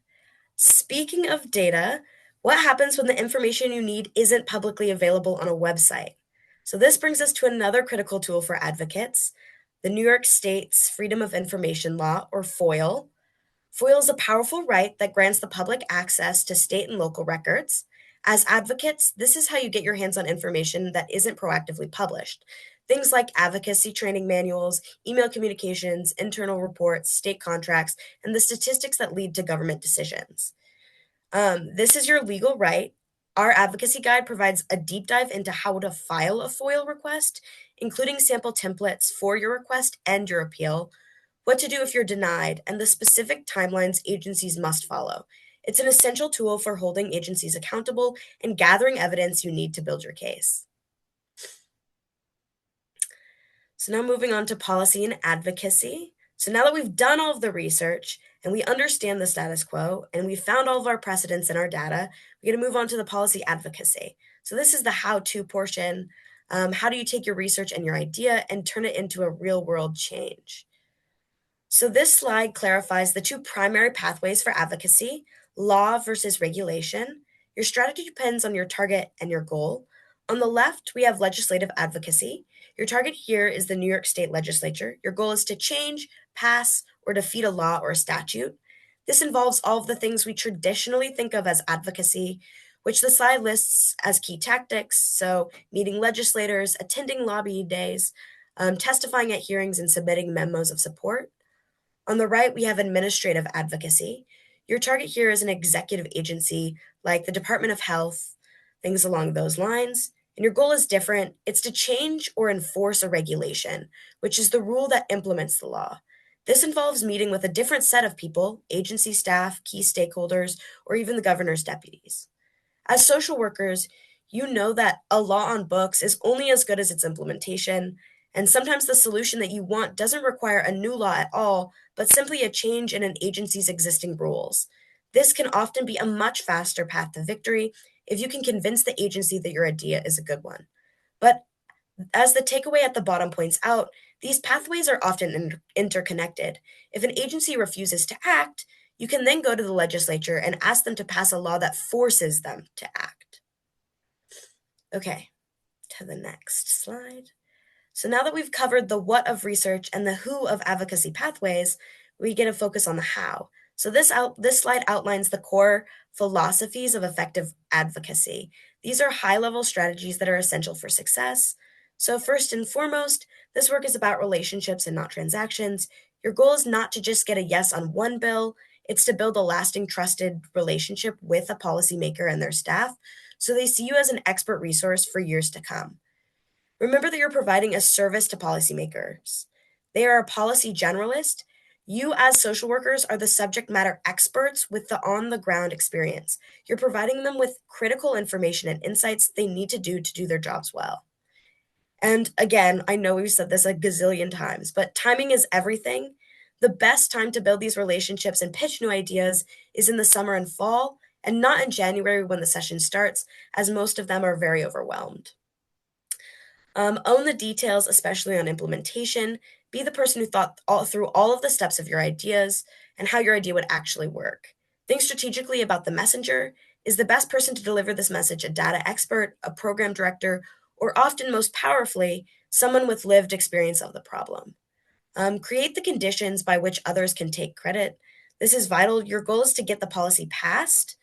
Speaking of data, what happens when the information you need isn't publicly available on a website? So this brings us to another critical tool for advocates, the New York State's Freedom of Information Law, or FOIL. FOIL is a powerful right that grants the public access to state and local records. As advocates, this is how you get your hands on information that isn't proactively published. Things like advocacy training manuals, email communications, internal reports, state contracts, and the statistics that lead to government decisions. This is your legal right. Our advocacy guide provides a deep dive into how to file a FOIL request, including sample templates for your request and your appeal, what to do if you're denied, and the specific timelines agencies must follow. It's an essential tool for holding agencies accountable and gathering evidence you need to build your case. So now moving on to policy and advocacy. So now that we've done all of the research and we understand the status quo and we've found all of our precedents in our data, we're going to move on to the policy advocacy. So this is the how-to portion. How do you take your research and your idea and turn it into a real-world change? So this slide clarifies the two primary pathways for advocacy, law versus regulation. Your strategy depends on your target and your goal. On the left, we have legislative advocacy. Your target here is the New York State Legislature. Your goal is to change, pass, or defeat a law or a statute. This involves all of the things we traditionally think of as advocacy, which the slide lists as key tactics. So, meeting legislators, attending lobby days, testifying at hearings, and submitting memos of support. On the right, we have administrative advocacy. Your target here is an executive agency like the Department of Health, things along those lines. And your goal is different. It's to change or enforce a regulation, which is the rule that implements the law. This involves meeting with a different set of people, agency staff, key stakeholders, or even the governor's deputies. As social workers, you know that a law on books is only as good as its implementation, and sometimes the solution that you want doesn't require a new law at all, but simply a change in an agency's existing rules. This can often be a much faster path to victory if you can convince the agency that your idea is a good one. But as the takeaway at the bottom points out, these pathways are often interconnected. If an agency refuses to act, you can then go to the legislature and ask them to pass a law that forces them to act. Okay, to the next slide. So now that we've covered the what of research and the who of advocacy pathways, we get a focus on the how. So this slide outlines the core philosophies of effective advocacy. These are high-level strategies that are essential for success. So first and foremost, this work is about relationships and not transactions. Your goal is not to just get a yes on one bill, it's to build a lasting, trusted relationship with a policymaker and their staff, so they see you as an expert resource for years to come. Remember that you're providing a service to policymakers. They are a policy generalist. You, as social workers, are the subject matter experts with the on-the-ground experience. You're providing them with critical information and insights they need to do their jobs well. And again, I know we've said this a gazillion times, but timing is everything. The best time to build these relationships and pitch new ideas is in the summer and fall, and not in January when the session starts, as most of them are very overwhelmed. Own the details, especially on implementation. Be the person who thought through all of the steps of your ideas and how your idea would actually work. Think strategically about the messenger. Is the best person to deliver this message a data expert, a program director, or often most powerfully, someone with lived experience of the problem? Create the conditions by which others can take credit. This is vital. Your goal is to get the policy passed.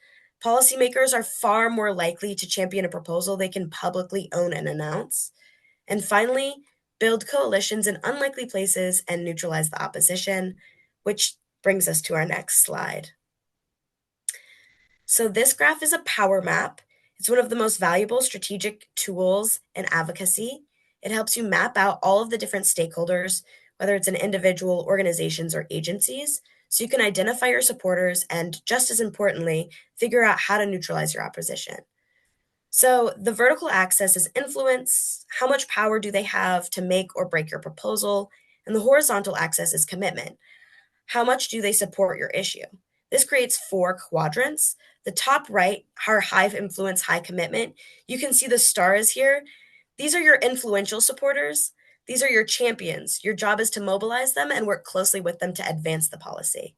Policymakers are far more likely to champion a proposal they can publicly own and announce. And finally, build coalitions in unlikely places and neutralize the opposition, which brings us to our next slide. So this graph is a power map. It's one of the most valuable strategic tools in advocacy. It helps you map out all of the different stakeholders, whether it's an individual, organizations, or agencies, so you can identify your supporters and, just as importantly, figure out how to neutralize your opposition. So the vertical axis is influence. How much power do they have to make or break your proposal? And the horizontal axis is commitment. How much do they support your issue? This creates 4 quadrants. The top right are high influence, high commitment. You can see the stars here. These are your influential supporters. These are your champions. Your job is to mobilize them and work closely with them to advance the policy.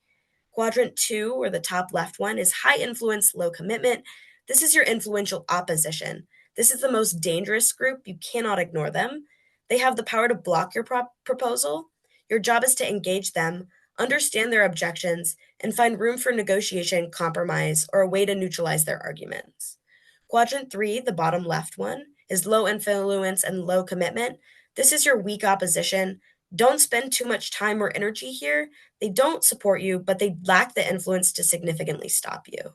Quadrant 2, or the top left one, is high influence, low commitment. This is your influential opposition. This is the most dangerous group. You cannot ignore them. They have the power to block your proposal. Your job is to engage them, understand their objections, and find room for negotiation, compromise, or a way to neutralize their arguments. Quadrant 3, the bottom left one, is low influence and low commitment. This is your weak opposition. Don't spend too much time or energy here. They don't support you, but they lack the influence to significantly stop you.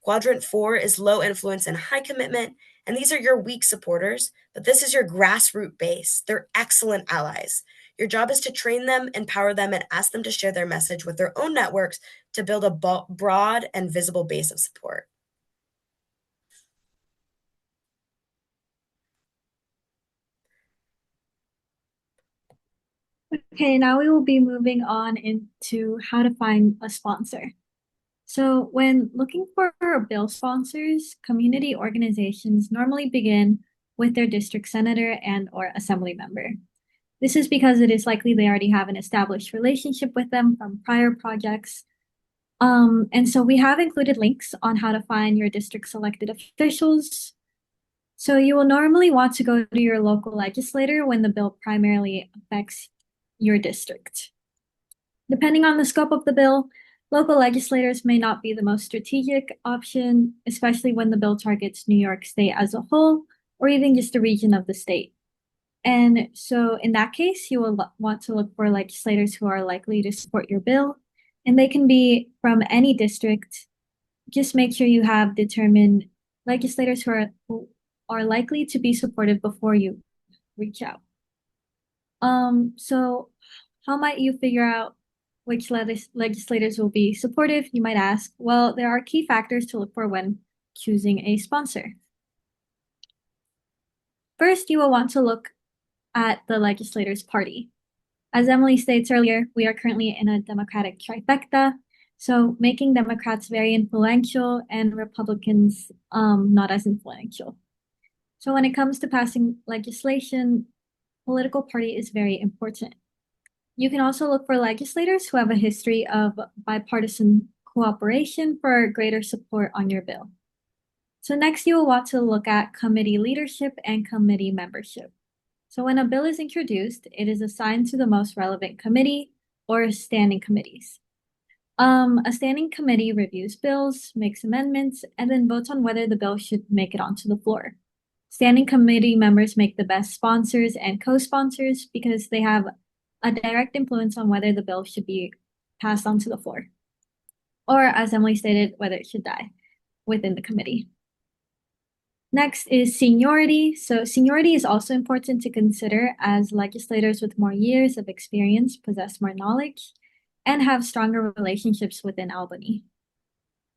Quadrant 4 is low influence and high commitment, and these are your weak supporters, but this is your grassroots base. They're excellent allies. Your job is to train them, empower them, and ask them to share their message with their own networks to build a broad and visible base of support.
Okay, now we will be moving on into how to find a sponsor. So when looking for bill sponsors, community organizations normally begin with their district senator and or assembly member. This is because it is likely they already have an established relationship with them from prior projects. And so we have included links on how to find your district's elected officials. So you will normally want to go to your local legislator when the bill primarily affects your district. Depending on the scope of the bill, local legislators may not be the most strategic option, especially when the bill targets New York State as a whole, or even just a region of the state. And so in that case, you will want to look for legislators who are likely to support your bill, and they can be from any district. Just make sure you have determined legislators who are likely to be supportive before you reach out. So how might you figure out which legislators will be supportive? You might ask. Well, there are key factors to look for when choosing a sponsor. First, you will want to look at the legislator's party. As Emily states earlier, we are currently in a Democratic trifecta, so making Democrats very influential and Republicans not as influential. So when it comes to passing legislation, political party is very important. You can also look for legislators who have a history of bipartisan cooperation for greater support on your bill. So next, you will want to look at committee leadership and committee membership. So when a bill is introduced, it is assigned to the most relevant committee or standing committees. A standing committee reviews bills, makes amendments, and then votes on whether the bill should make it onto the floor. Standing committee members make the best sponsors and co-sponsors because they have a direct influence on whether the bill should be passed onto the floor, or as Emily stated, whether it should die within the committee. Next is seniority. So seniority is also important to consider as legislators with more years of experience possess more knowledge and have stronger relationships within Albany.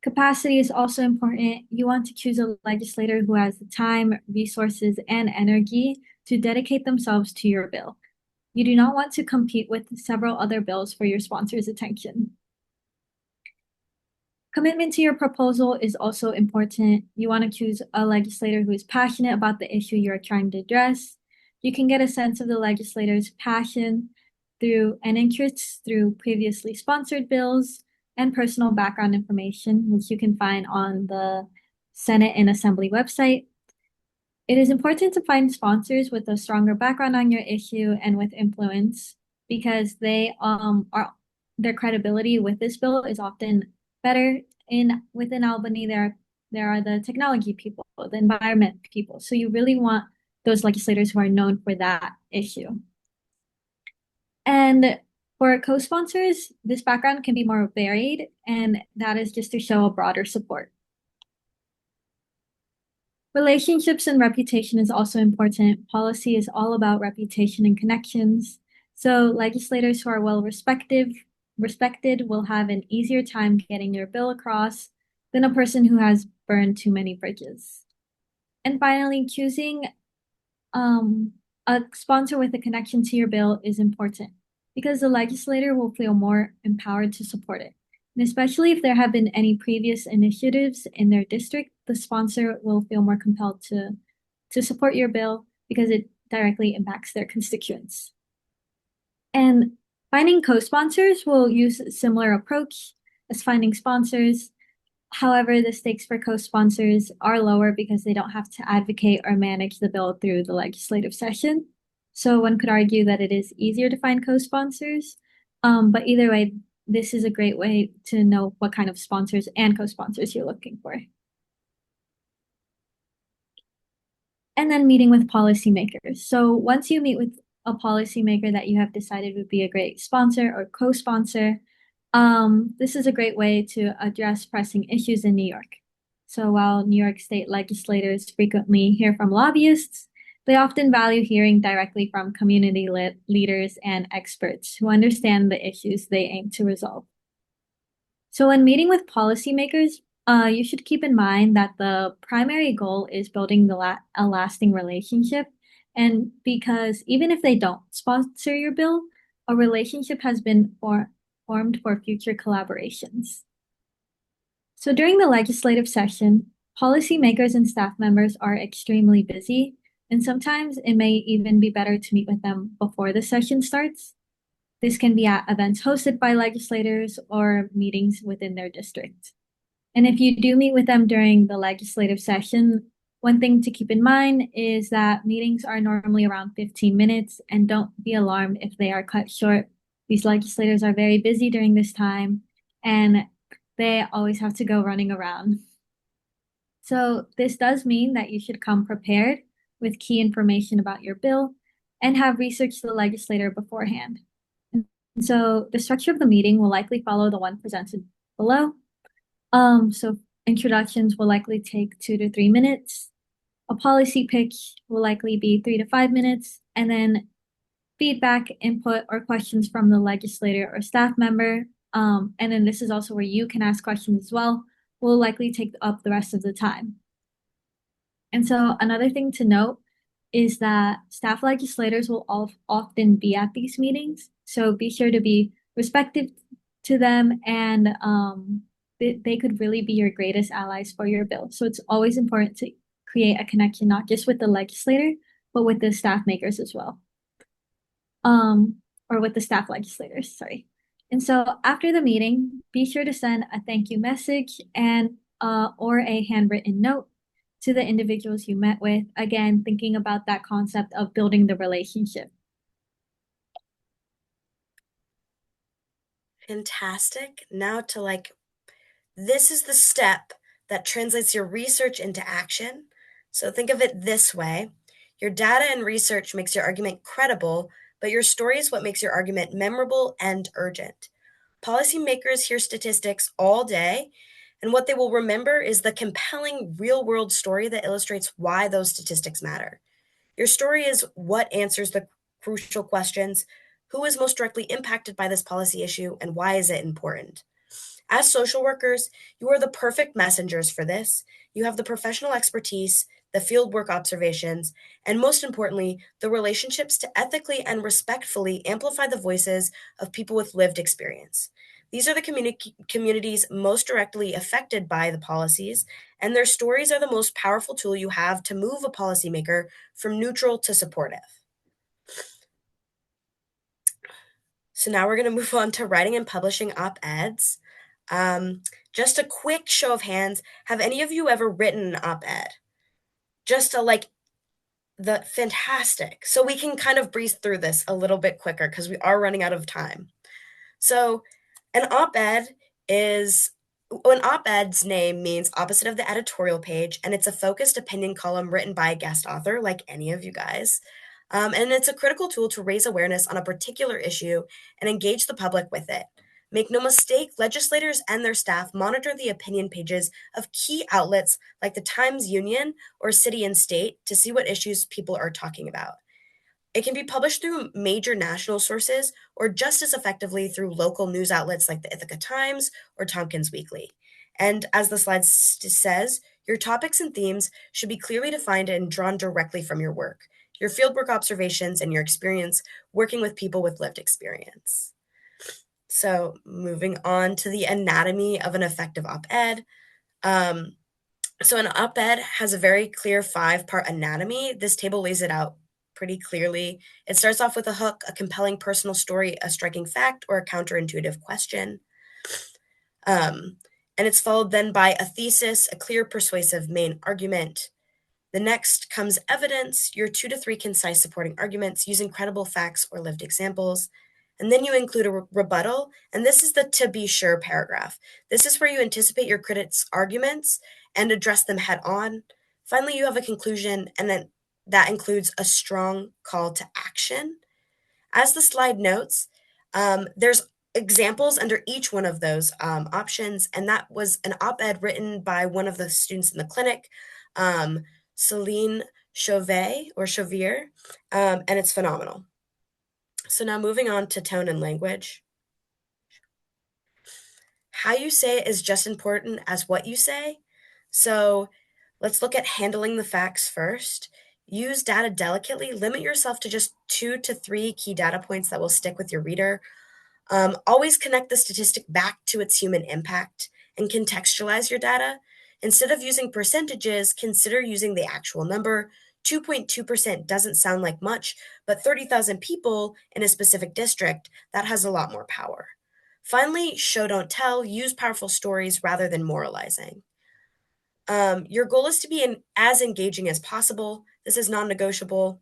Capacity is also important. You want to choose a legislator who has the time, resources, and energy to dedicate themselves to your bill. You do not want to compete with several other bills for your sponsor's attention. Commitment to your proposal is also important. You want to choose a legislator who is passionate about the issue you're trying to address. You can get a sense of the legislator's passion through and interests through previously sponsored bills and personal background information, which you can find on the Senate and Assembly website. It is important to find sponsors with a stronger background on your issue and with influence because their credibility with this bill is often better. Within Albany, there are the technology people, the environment people. So you really want those legislators who are known for that issue. And for co-sponsors, this background can be more varied, and that is just to show a broader support. Relationships and reputation is also important. Policy is all about reputation and connections. So legislators who are well respected will have an easier time getting their bill across than a person who has burned too many bridges. And finally, choosing a sponsor with a connection to your bill is important because the legislator will feel more empowered to support it. And especially if there have been any previous initiatives in their district, the sponsor will feel more compelled to support your bill because it directly impacts their constituents. And finding co-sponsors will use a similar approach as finding sponsors. However, the stakes for co-sponsors are lower because they don't have to advocate or manage the bill through the legislative session. So one could argue that it is easier to find co-sponsors. But either way, this is a great way to know what kind of sponsors and co-sponsors you're looking for. And then meeting with policymakers. So once you meet with a policymaker that you have decided would be a great sponsor or co-sponsor, this is a great way to address pressing issues in New York. So while New York State legislators frequently hear from lobbyists, they often value hearing directly from community leaders and experts who understand the issues they aim to resolve. So when meeting with policymakers, you should keep in mind that the primary goal is building a lasting relationship. And because even if they don't sponsor your bill, a relationship has been formed for future collaborations. So during the legislative session, policymakers and staff members are extremely busy, and sometimes it may even be better to meet with them before the session starts. This can be at events hosted by legislators or meetings within their district. And if you do meet with them during the legislative session, one thing to keep in mind is that meetings are normally around 15 minutes, and don't be alarmed if they are cut short. These legislators are very busy during this time, and they always have to go running around. So this does mean that you should come prepared with key information about your bill and have researched the legislator beforehand. And so the structure of the meeting will likely follow the one presented below. So introductions will likely take 2 to 3 minutes. A policy pitch will likely be 3 to 5 minutes, and then feedback, input, or questions from the legislator or staff member. And then this is also where you can ask questions as well, will likely take up the rest of the time. And so another thing to note is that staff legislators will often be at these meetings. So be sure to be respectful to them, and they could really be your greatest allies for your bill. So it's always important to create a connection, not just with the legislator, but with the staff makers as well. Or with the staff legislators, sorry. And so after the meeting, be sure to send a thank you message and or a handwritten note to the individuals you met with. Again, thinking about that concept of building the relationship.
Fantastic. Now to this is the step that translates your research into action. So think of it this way. Your data and research makes your argument credible, but your story is what makes your argument memorable and urgent. Policymakers hear statistics all day, and what they will remember is the compelling real-world story that illustrates why those statistics matter. Your story is what answers the crucial questions: who is most directly impacted by this policy issue, and why is it important? As social workers, you are the perfect messengers for this. You have the professional expertise, the fieldwork observations, and most importantly, the relationships to ethically and respectfully amplify the voices of people with lived experience. These are the communities most directly affected by the policies, and their stories are the most powerful tool you have to move a policymaker from neutral to supportive. So now we're going to move on to writing and publishing op-eds. Just a quick show of hands. Have any of you ever written an op-ed? Fantastic. So we can kind of breeze through this a little bit quicker because we are running out of time. So an op-ed's name means opposite of the editorial page, and it's a focused opinion column written by a guest author like any of you guys. And it's a critical tool to raise awareness on a particular issue and engage the public with it. Make no mistake, legislators and their staff monitor the opinion pages of key outlets like the Times-Union or City and State to see what issues people are talking about. It can be published through major national sources or just as effectively through local news outlets like the Ithaca Times or Tompkins Weekly. And as the slide says, your topics and themes should be clearly defined and drawn directly from your work, your fieldwork observations, and your experience working with people with lived experience. So moving on to the anatomy of an effective op-ed. So an op-ed has a very clear 5-part anatomy. This table lays it out pretty clearly. It starts off with a hook, a compelling personal story, a striking fact, or a counterintuitive question. And it's followed then by a thesis, a clear, persuasive main argument. The next comes evidence, your 2 to 3 concise supporting arguments using credible facts or lived examples. And then you include a rebuttal, and this is the to be sure paragraph. This is where you anticipate your critics' arguments and address them head on. Finally, you have a conclusion, and then that includes a strong call to action. As the slide notes, there's examples under each one of those options, and that was an op-ed written by one of the students in the clinic, Celine Chauvier, and it's phenomenal. So now moving on to tone and language. How you say it is just important as what you say. So let's look at handling the facts first. Use data delicately. Limit yourself to just 2 to 3 key data points that will stick with your reader. Always connect the statistic back to its human impact and contextualize your data. Instead of using percentages, consider using the actual number. 2.2% doesn't sound like much, but 30,000 people in a specific district, that has a lot more power. Finally, show don't tell, use powerful stories rather than moralizing. Your goal is to be as engaging as possible. This is non-negotiable.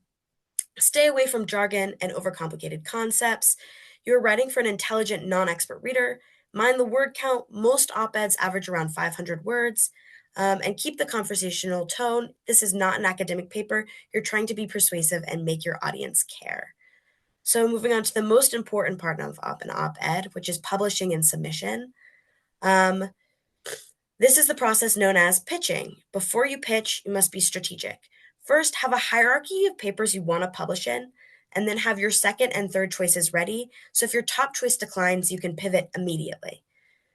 Stay away from jargon and overcomplicated concepts. You're writing for an intelligent, non-expert reader. Mind the word count. Most op-eds average around 500 words. And keep the conversational tone. This is not an academic paper. You're trying to be persuasive and make your audience care. So moving on to the most important part of an op-ed, which is publishing and submission. This is the process known as pitching. Before you pitch, you must be strategic. First, have a hierarchy of papers you want to publish in, and then have your second and third choices ready, so if your top choice declines, you can pivot immediately.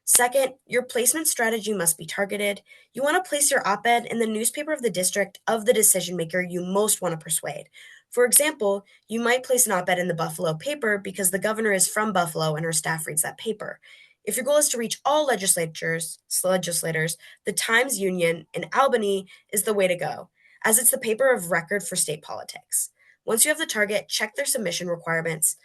Second, your placement strategy must be targeted. You want to place your op-ed in the newspaper of the district of the decision maker you most want to persuade. For example, you might place an op-ed in the Buffalo paper because the governor is from Buffalo and her staff reads that paper. If your goal is to reach all legislators, the Times Union in Albany is the way to go, as it's the paper of record for state politics. Once you have the target, check their submission requirements.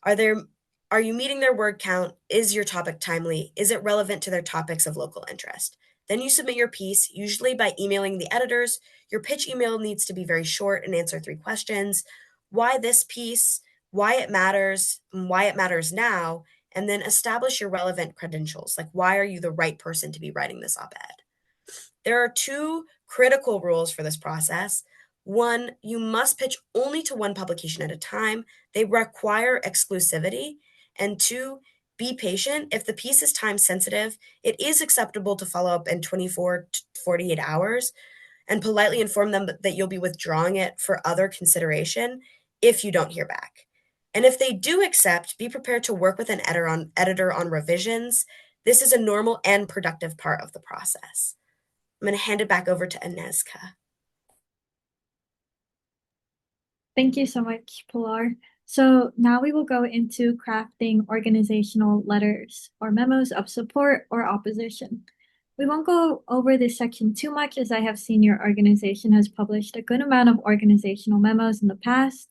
Are you meeting their word count? Is your topic timely? Is it relevant to their topics of local interest? Then you submit your piece, usually by emailing the editors. Your pitch email needs to be very short and answer 3 questions. Why this piece? Why it matters? And why it matters now? And then establish your relevant credentials. Like, why are you the right person to be writing this op-ed? There are 2 critical rules for this process. 1, you must pitch only to one publication at a time. They require exclusivity. And 2, be patient. If the piece is time sensitive, it is acceptable to follow up in 24 to 48 hours and politely inform them that you'll be withdrawing it for other consideration if you don't hear back. And if they do accept, be prepared to work with an editor on revisions. This is a normal and productive part of the process. I'm going to hand it back over to Inezka.
Thank you so much, Pilar. So now we will go into crafting organizational letters or memos of support or opposition. We won't go over this section too much, as I have seen your organization has published a good amount of organizational memos in the past,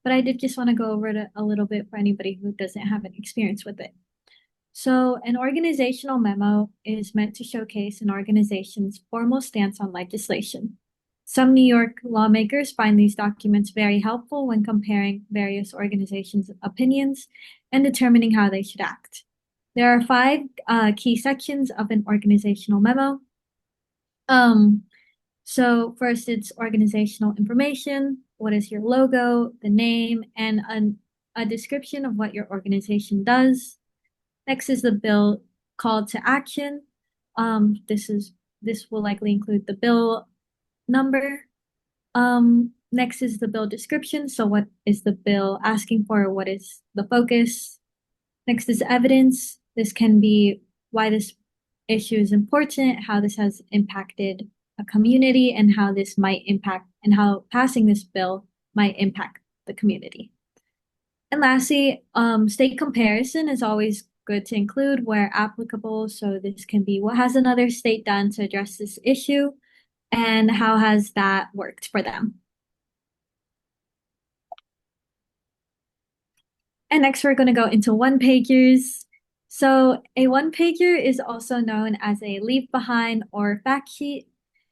but I did just want to go over it a little bit for anybody who doesn't have any experience with it. So an organizational memo is meant to showcase an organization's formal stance on legislation. Some New York lawmakers find these documents very helpful when comparing various organizations' opinions and determining how they should act. There are 5 key sections of an organizational memo. So first, it's organizational information. What is your logo, the name, and a description of what your organization does. Next is the bill call to action. This will likely include the bill number. Next is the bill description. So what is the bill asking for? What is the focus? Next is evidence. This can be why this issue is important, how this has impacted a community, and how this might impact, and how passing this bill might impact the community. And lastly, state comparison is always good to include where applicable. So this can be, what has another state done to address this issue, and how has that worked for them? And next, we're going to go into one-pagers. So a one-pager is also known as a leave behind or fact sheet.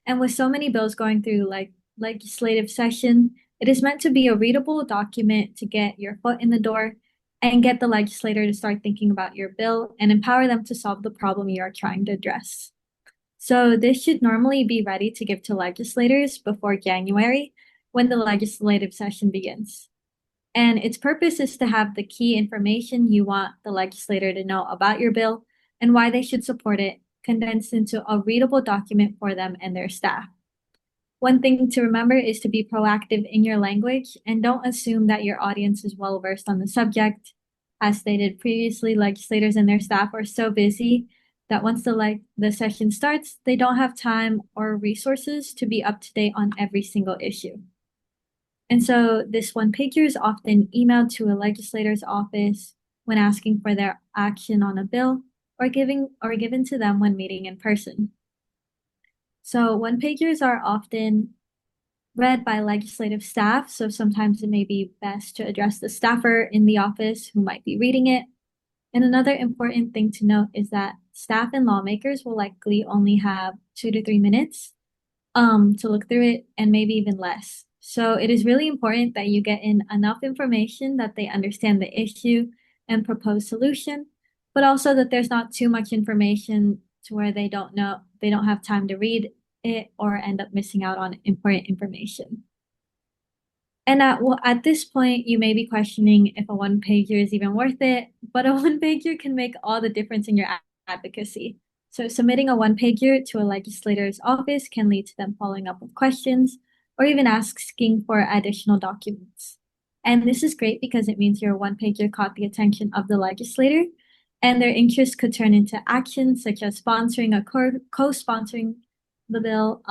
And with so many bills going through like legislative session, it is meant to be a readable document to get your foot in the door and get the legislator to start thinking about your bill and empower them to solve the problem you are trying to address. So this should normally be ready to give to legislators before January, when the legislative session begins. And its purpose is to have the key information you want the legislator to know about your bill and why they should support it, condensed into a readable document for them and their staff. One thing to remember is to be proactive in your language and don't assume that your audience is well versed on the subject. As stated previously, legislators and their staff are so busy that once the session starts, they don't have time or resources to be up to date on every single issue. And so this one-pager is often emailed to a legislator's office when asking for their action on a bill, or given to them when meeting in person. So one-pagers are often read by legislative staff, so sometimes it may be best to address the staffer in the office who might be reading it. And another important thing to note is that staff and lawmakers will likely only have 2 to 3 minutes to look through it, and maybe even less. So it is really important that you get in enough information that they understand the issue and propose solution, but also that there's not too much information to where they don't have time to read it or end up missing out on important information. And at this point, you may be questioning if a one-pager is even worth it, but a one-pager can make all the difference in your advocacy. So submitting a one-pager to a legislator's office can lead to them following up with questions or even asking for additional documents. And this is great because it means your one-pager caught the attention of the legislator, and their interest could turn into action such as sponsoring or co-sponsoring the bill,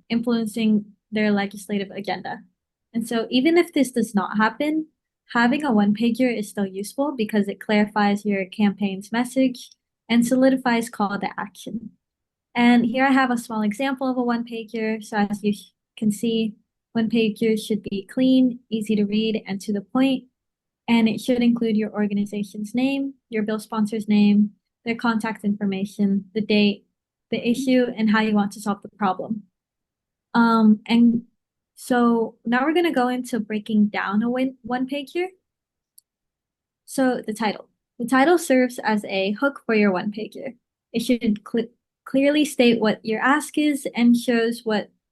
influencing their legislative agenda. And so even if this does not happen, having a one-pager is still useful because it clarifies your campaign's message and solidifies call to action. And here I have a small example of a one-pager. So as you can see, one-pagers should be clean, easy to read, and to the point. And it should include your organization's name, your bill sponsor's name, their contact information, the date, the issue, and how you want to solve the problem. And so now we're going to go into breaking down a one-pager. So the title. The title serves as a hook for your one-pager. It should clearly state what your ask is and shows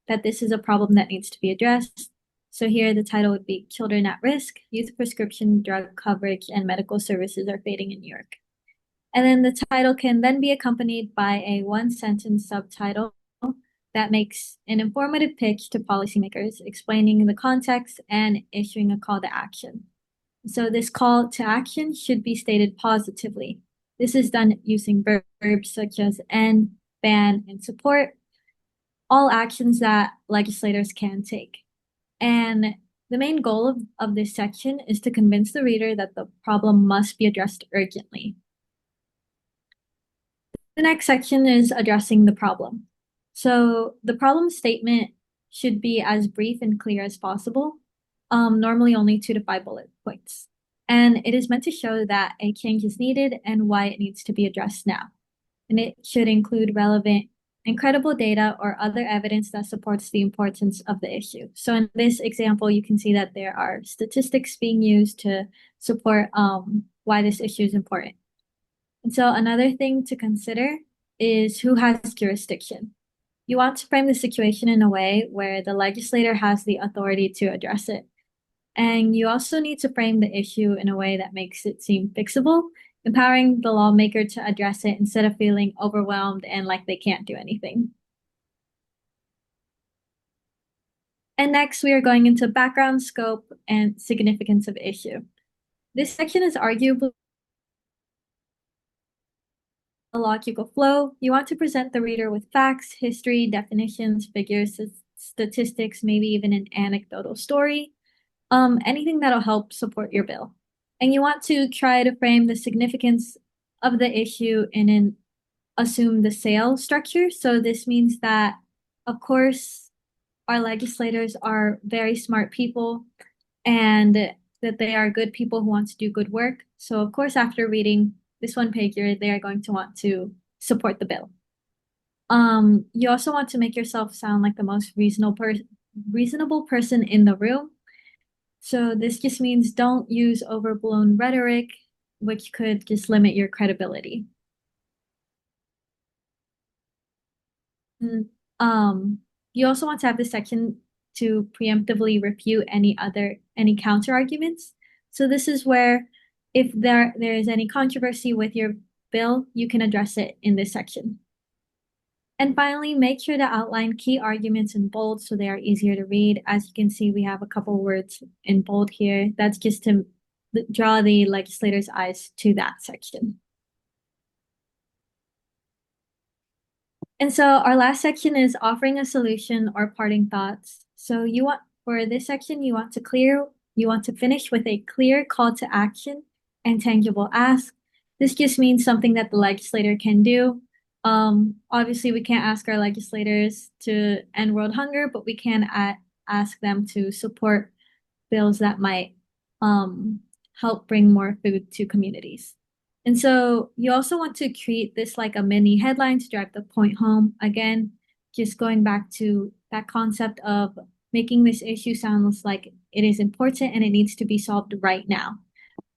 that this is a problem that needs to be addressed. So here the title would be Children at Risk, Youth Prescription Drug Coverage and Medical Services Are Fading in New York. And then the title can then be accompanied by a one-sentence subtitle that makes an informative pitch to policymakers, explaining the context and issuing a call to action. So this call to action should be stated positively. This is done using verbs such as end, ban, and support, all actions that legislators can take. And the main goal of this section is to convince the reader that the problem must be addressed urgently. The next section is addressing the problem. So the problem statement should be as brief and clear as possible, normally only 2 to 5 bullet points. And it is meant to show that a change is needed and why it needs to be addressed now. And it should include relevant and credible data or other evidence that supports the importance of the issue. So in this example, you can see that there are statistics being used to support why this issue is important. And so another thing to consider is who has jurisdiction. You want to frame the situation in a way where the legislator has the authority to address it. And you also need to frame the issue in a way that makes it seem fixable, empowering the lawmaker to address it instead of feeling overwhelmed and like they can't do anything. And next, we are going into background, scope, and significance of issue. This section is arguably a logical flow. You want to present the reader with facts, history, definitions, figures, statistics, maybe even an anecdotal story, anything that'll help support your bill. And you want to try to frame the significance of the issue in an assume the sale structure. So this means that, of course, our legislators are very smart people and that they are good people who want to do good work. So of course, after reading this one-pager, they are going to want to support the bill. You also want to make yourself sound like the most reasonable person in the room. So this just means don't use overblown rhetoric, which could just limit your credibility. You also want to have this section to preemptively refute any counter arguments. So this is where if there is any controversy with your bill, you can address it in this section. And finally, make sure to outline key arguments in bold so they are easier to read. As you can see, we have a couple words in bold here. That's just to draw the legislator's eyes to that section. And so our last section is offering a solution or parting thoughts. So for this section, you want to finish with a clear call to action and tangible ask. This just means something that the legislator can do. Obviously, we can't ask our legislators to end world hunger, but we can ask them to support bills that might help bring more food to communities. And so you also want to treat this like a mini headline to drive the point home. Again, just going back to that concept of making this issue sound like it is important and it needs to be solved right now.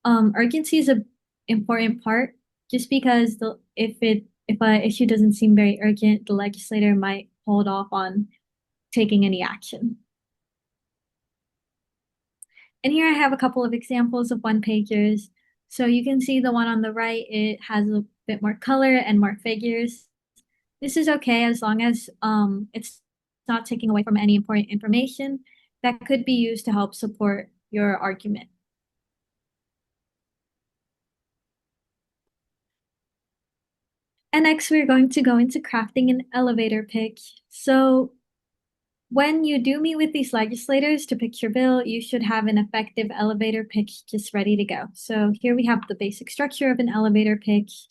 Urgency is an important part, just because if an issue doesn't seem very urgent, the legislator might hold off on taking any action. And here I have a couple of examples of one-pagers. So you can see the one on the right, it has a bit more color and more figures. This is okay as long as it's not taking away from any important information that could be used to help support your argument. And next, we're going to go into crafting an elevator pitch. So when you do meet with these legislators to pitch your bill, you should have an effective elevator pitch just ready to go. So here we have the basic structure of an elevator pitch.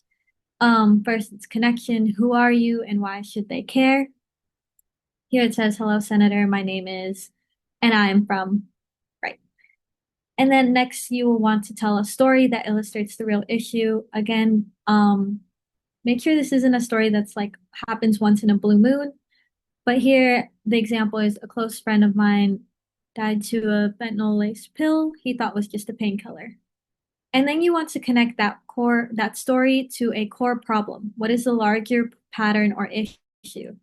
First, it's connection. Who are you and why should they care? Here it says, hello, Senator, my name is, and I'm from, right. And then next, you will want to tell a story that illustrates the real issue. Again, make sure this isn't a story that's like happens once in a blue moon. But here, the example is a close friend of mine died to a fentanyl-laced pill he thought was just a painkiller. And then you want to connect that story to a core problem. What is the larger pattern or issue?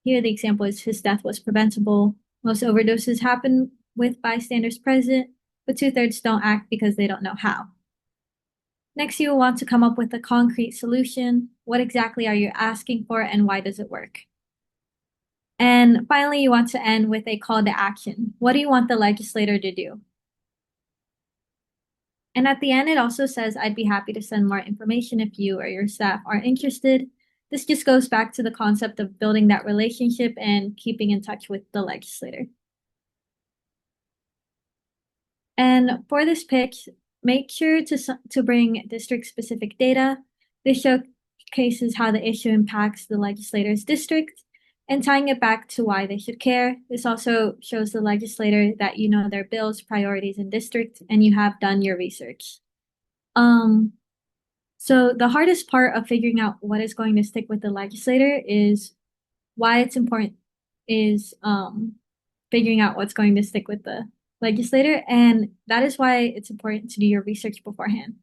Here, the example is his death was preventable. Most overdoses happen with bystanders present, but 2/3 don't act because they don't know how. Next, you will want to come up with a concrete solution. What exactly are you asking for and why does it work? And finally, you want to end with a call to action. What do you want the legislator to do? And at the end, it also says, I'd be happy to send more information if you or your staff are interested. This just goes back to the concept of building that relationship and keeping in touch with the legislator. And for this pitch, make sure to bring district-specific data. This showcases how the issue impacts the legislator's district and tying it back to why they should care. This also shows the legislator that you know their bills, priorities, and district, and you have done your research. So the hardest part of figuring out what is going to stick with the legislator is why it's important is figuring out what's going to stick with the legislator, and that is why it's important to do your research beforehand.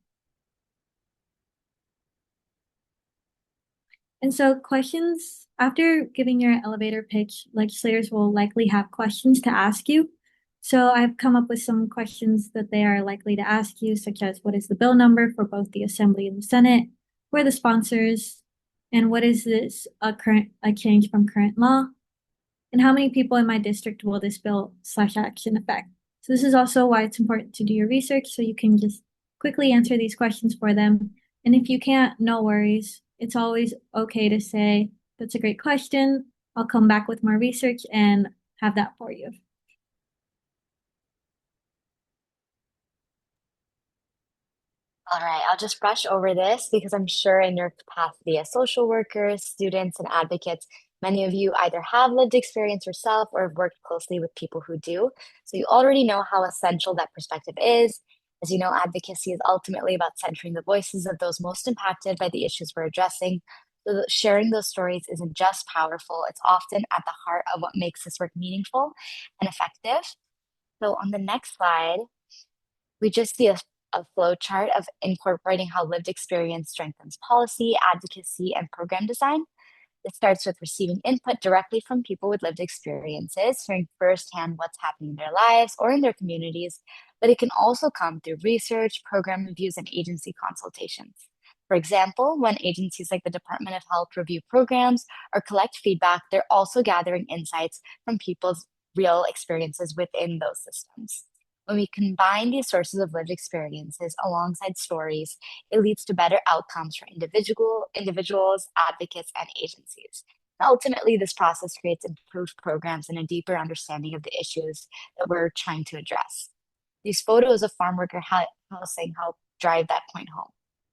And so questions, after giving your elevator pitch, legislators will likely have questions to ask you. So I've come up with some questions that they are likely to ask you, such as what is the bill number for both the Assembly and the Senate? Who are the sponsors? And what is this a change from current law? And how many people in my district will this bill/action affect? So this is also why it's important to do your research so you can just quickly answer these questions for them. And if you can't, no worries. It's always okay to say, that's a great question. I'll come back with more research and have that for you.
All right, I'll just brush over this because I'm sure in your capacity as social workers, students, and advocates, many of you either have lived experience yourself or have worked closely with people who do. So you already know how essential that perspective is. As you know, advocacy is ultimately about centering the voices of those most impacted by the issues we're addressing. So sharing those stories isn't just powerful, it's often at the heart of what makes this work meaningful and effective. So on the next slide, we just see a flow chart of incorporating how lived experience strengthens policy, advocacy, and program design. It starts with receiving input directly from people with lived experiences, hearing firsthand what's happening in their lives or in their communities, but it can also come through research, program reviews, and agency consultations. For example, when agencies like the Department of Health review programs or collect feedback, they're also gathering insights from people's real experiences within those systems. When we combine these sources of lived experiences alongside stories, it leads to better outcomes for individuals, advocates, and agencies. And ultimately, this process creates improved programs and a deeper understanding of the issues that we're trying to address. These photos of farm worker housing help drive that point home.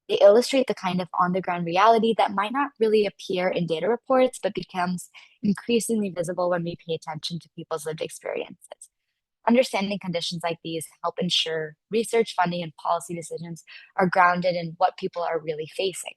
They illustrate the kind of on-the-ground reality that might not really appear in data reports, but becomes increasingly visible when we pay attention to people's lived experiences. Understanding conditions like these help ensure research, funding, and policy decisions are grounded in what people are really facing.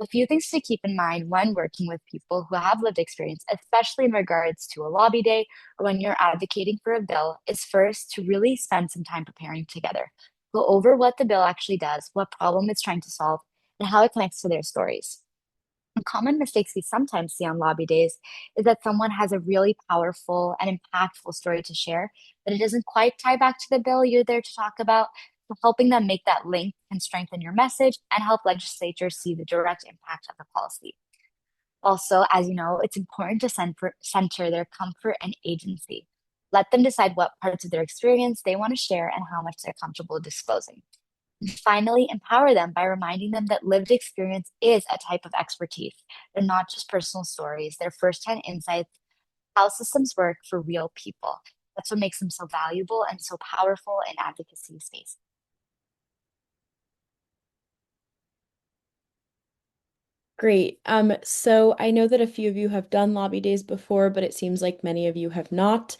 A few things to keep in mind when working with people who have lived experience, especially in regards to a lobby day or when you're advocating for a bill, is first to really spend some time preparing together. Go over what the bill actually does, what problem it's trying to solve, and how it connects to their stories. Common mistakes we sometimes see on lobby days is that someone has a really powerful and impactful story to share, but it doesn't quite tie back to the bill you're there to talk about. So helping them make that link can strengthen your message and help legislatures see the direct impact of the policy. Also, as you know, it's important to center their comfort and agency. Let them decide what parts of their experience they want to share and how much they're comfortable disclosing. Finally, empower them by reminding them that lived experience is a type of expertise. They're not just personal stories, they're firsthand insights, how systems work for real people. That's what makes them so valuable and so powerful in advocacy space.
Great. So I know that a few of you have done lobby days before, but it seems like many of you have not.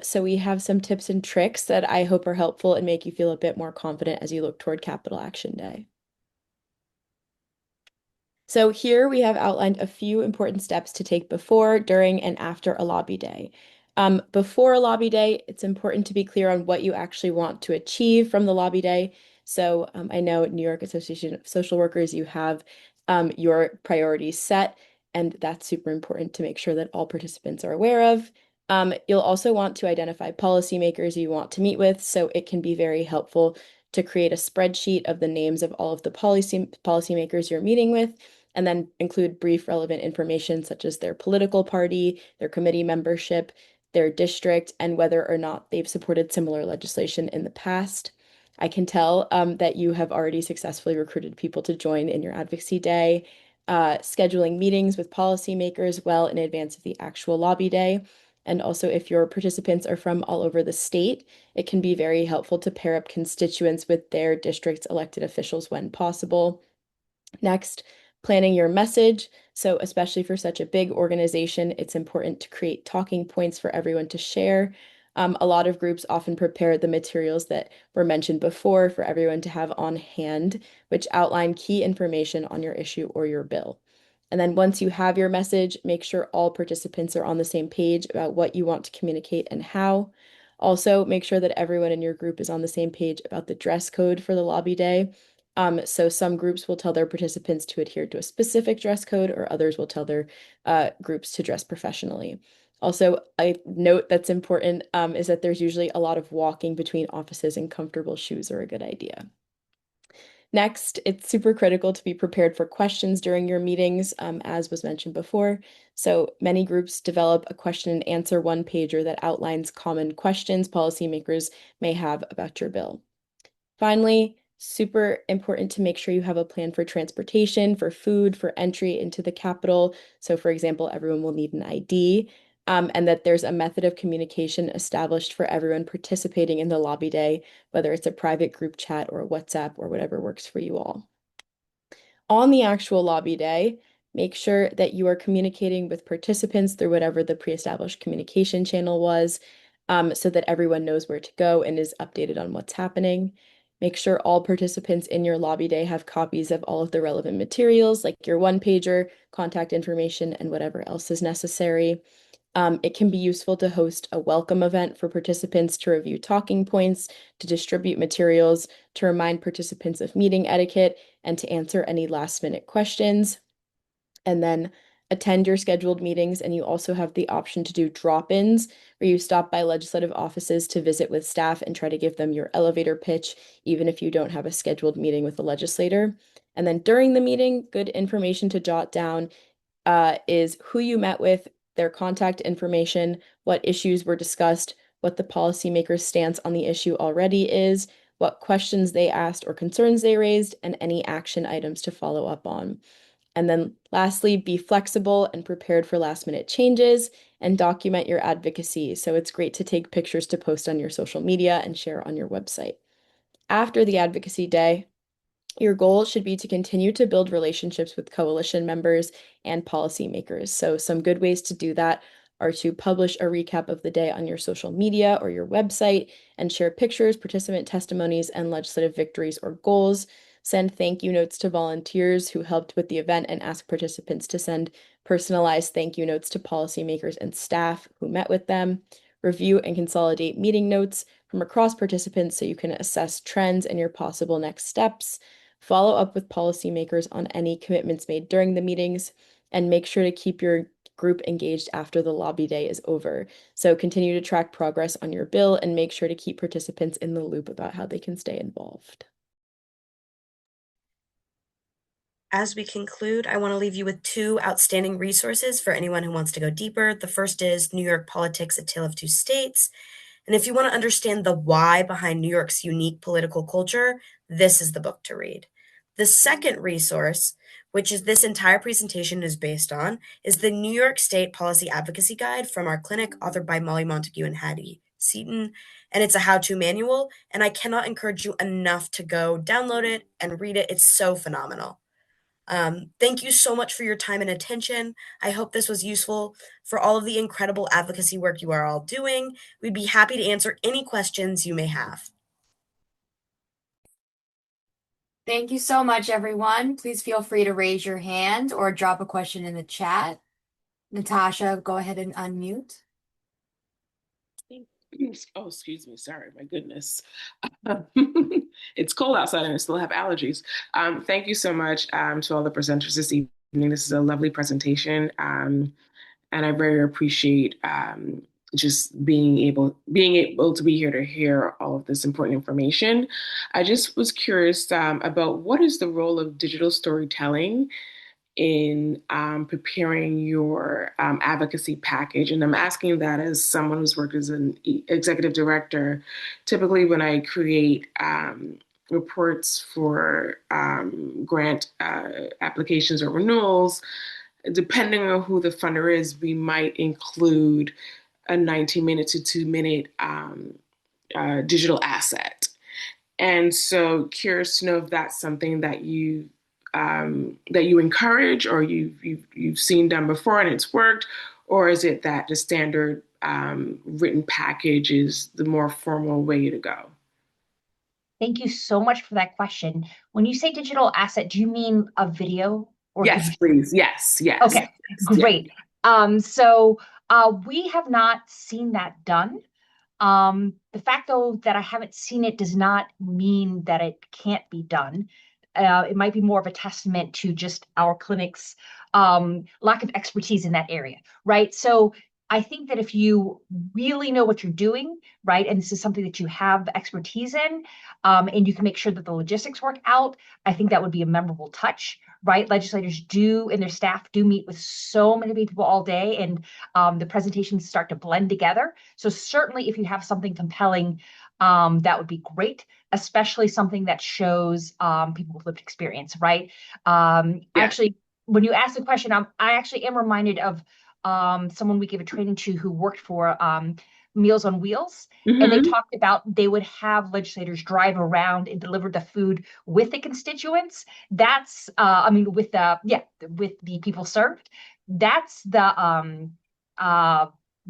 So we have some tips and tricks that I hope are helpful and make you feel a bit more confident as you look toward Capitol Action Day. So here we have outlined a few important steps to take before, during, and after a lobby day. Before a lobby day, it's important to be clear on what you actually want to achieve from the lobby day. So I know at New York Association of Social Workers, you have your priorities set, and that's super important to make sure that all participants are aware of. You'll also want to identify policymakers you want to meet with, so it can be very helpful to create a spreadsheet of the names of all of the policymakers you're meeting with, and then include brief relevant information such as their political party, their committee membership, their district, and whether or not they've supported similar legislation in the past. I can tell that you have already successfully recruited people to join in your advocacy day, scheduling meetings with policymakers well in advance of the actual lobby day. And also, if your participants are from all over the state, it can be very helpful to pair up constituents with their district's elected officials when possible. Next, planning your message. So especially for such a big organization, it's important to create talking points for everyone to share. A lot of groups often prepare the materials that were mentioned before for everyone to have on hand, which outline key information on your issue or your bill. And then once you have your message, make sure all participants are on the same page about what you want to communicate and how. Also, make sure that everyone in your group is on the same page about the dress code for the lobby day. So some groups will tell their participants to adhere to a specific dress code, or others will tell their groups to dress professionally. Also, a note that's important is that there's usually a lot of walking between offices, and comfortable shoes are a good idea. Next, it's super critical to be prepared for questions during your meetings, as was mentioned before. So many groups develop a question and answer one-pager that outlines common questions policymakers may have about your bill. Finally, super important to make sure you have a plan for transportation, for food, for entry into the Capitol. So for example, everyone will need an ID, and that there's a method of communication established for everyone participating in the lobby day, whether it's a private group chat or a WhatsApp or whatever works for you all. On the actual lobby day, make sure that you are communicating with participants through whatever the pre-established communication channel was, so that everyone knows where to go and is updated on what's happening. Make sure all participants in your lobby day have copies of all of the relevant materials, like your one-pager, contact information, and whatever else is necessary. It can be useful to host a welcome event for participants to review talking points, to distribute materials, to remind participants of meeting etiquette, and to answer any last-minute questions. And then attend your scheduled meetings, and you also have the option to do drop-ins, where you stop by legislative offices to visit with staff and try to give them your elevator pitch, even if you don't have a scheduled meeting with a legislator. And then during the meeting, good information to jot down is who you met with, their contact information, what issues were discussed, what the policymaker's stance on the issue already is, what questions they asked or concerns they raised, and any action items to follow up on. And then lastly, be flexible and prepared for last-minute changes, and document your advocacy. So it's great to take pictures to post on your social media and share on your website. After the advocacy day, Your goal should be to continue to build relationships with coalition members and policymakers. So some good ways to do that are to publish a recap of the day on your social media or your website and share pictures, participant testimonies, and legislative victories or goals. Send thank you notes to volunteers who helped with the event and ask participants to send personalized thank you notes to policymakers and staff who met with them. Review and consolidate meeting notes from across participants so you can assess trends and your possible next steps. Follow up with policymakers on any commitments made during the meetings, and make sure to keep your group engaged after the lobby day is over. So continue to track progress on your bill and make sure to keep participants in the loop about how they can stay involved.
As we conclude, I want to leave you with two outstanding resources for anyone who wants to go deeper. The first is New York Politics: A Tale of Two States. And if you want to understand the why behind New York's unique political culture, this is the book to read. The second resource, which is this entire presentation is based on, is the New York State Policy Advocacy Guide from our clinic, authored by Molly Montague and Hattie Seaton. And it's a how-to manual, and I cannot encourage you enough to go download it and read it. It's so phenomenal. Thank you so much for your time and attention. I hope this was useful for all of the incredible advocacy work you are all doing. We'd be happy to answer any questions you may have.
Thank you so much, everyone. Please feel free to raise your hand or drop a question in the chat. Natasha, go ahead and unmute.
Oh, excuse me. Sorry, my goodness. It's cold outside and I still have allergies. Thank you so much to all the presenters this evening. This is a lovely presentation, and I very appreciate just being able to be here to hear all of this important information. I just was curious about what is the role of digital storytelling in preparing your advocacy package. And I'm asking that as someone who's worked as an executive director. Typically, when I create reports for grant applications or renewals, depending on who the funder is, we might include a 19-minute to 2-minute digital asset. And so curious to know if that's something that you encourage, or you've seen done before and it's worked, or is it that the standard written package is the more formal way to go?
Thank you so much for that question. When you say digital asset, do you mean a video? Or
yes, please. Yes.
Okay, great. Yeah. So we have not seen that done. The fact, though, that I haven't seen it does not mean that it can't be done. It might be more of a testament to just our clinic's lack of expertise in that area, right? So I think that if you really know what you're doing, right, and this is something that you have expertise in, and you can make sure that the logistics work out, I think that would be a memorable touch, right? Legislators do, and their staff do meet with so many people all day, and the presentations start to blend together. So certainly if you have something compelling, that would be great, especially something that shows people with lived experience, right? Actually, when you ask the question, I actually am reminded of someone we gave a training to who worked for Meals on Wheels. Mm-hmm. And they talked about they would have legislators drive around and deliver the food with the constituents. That's, with the people served. That's the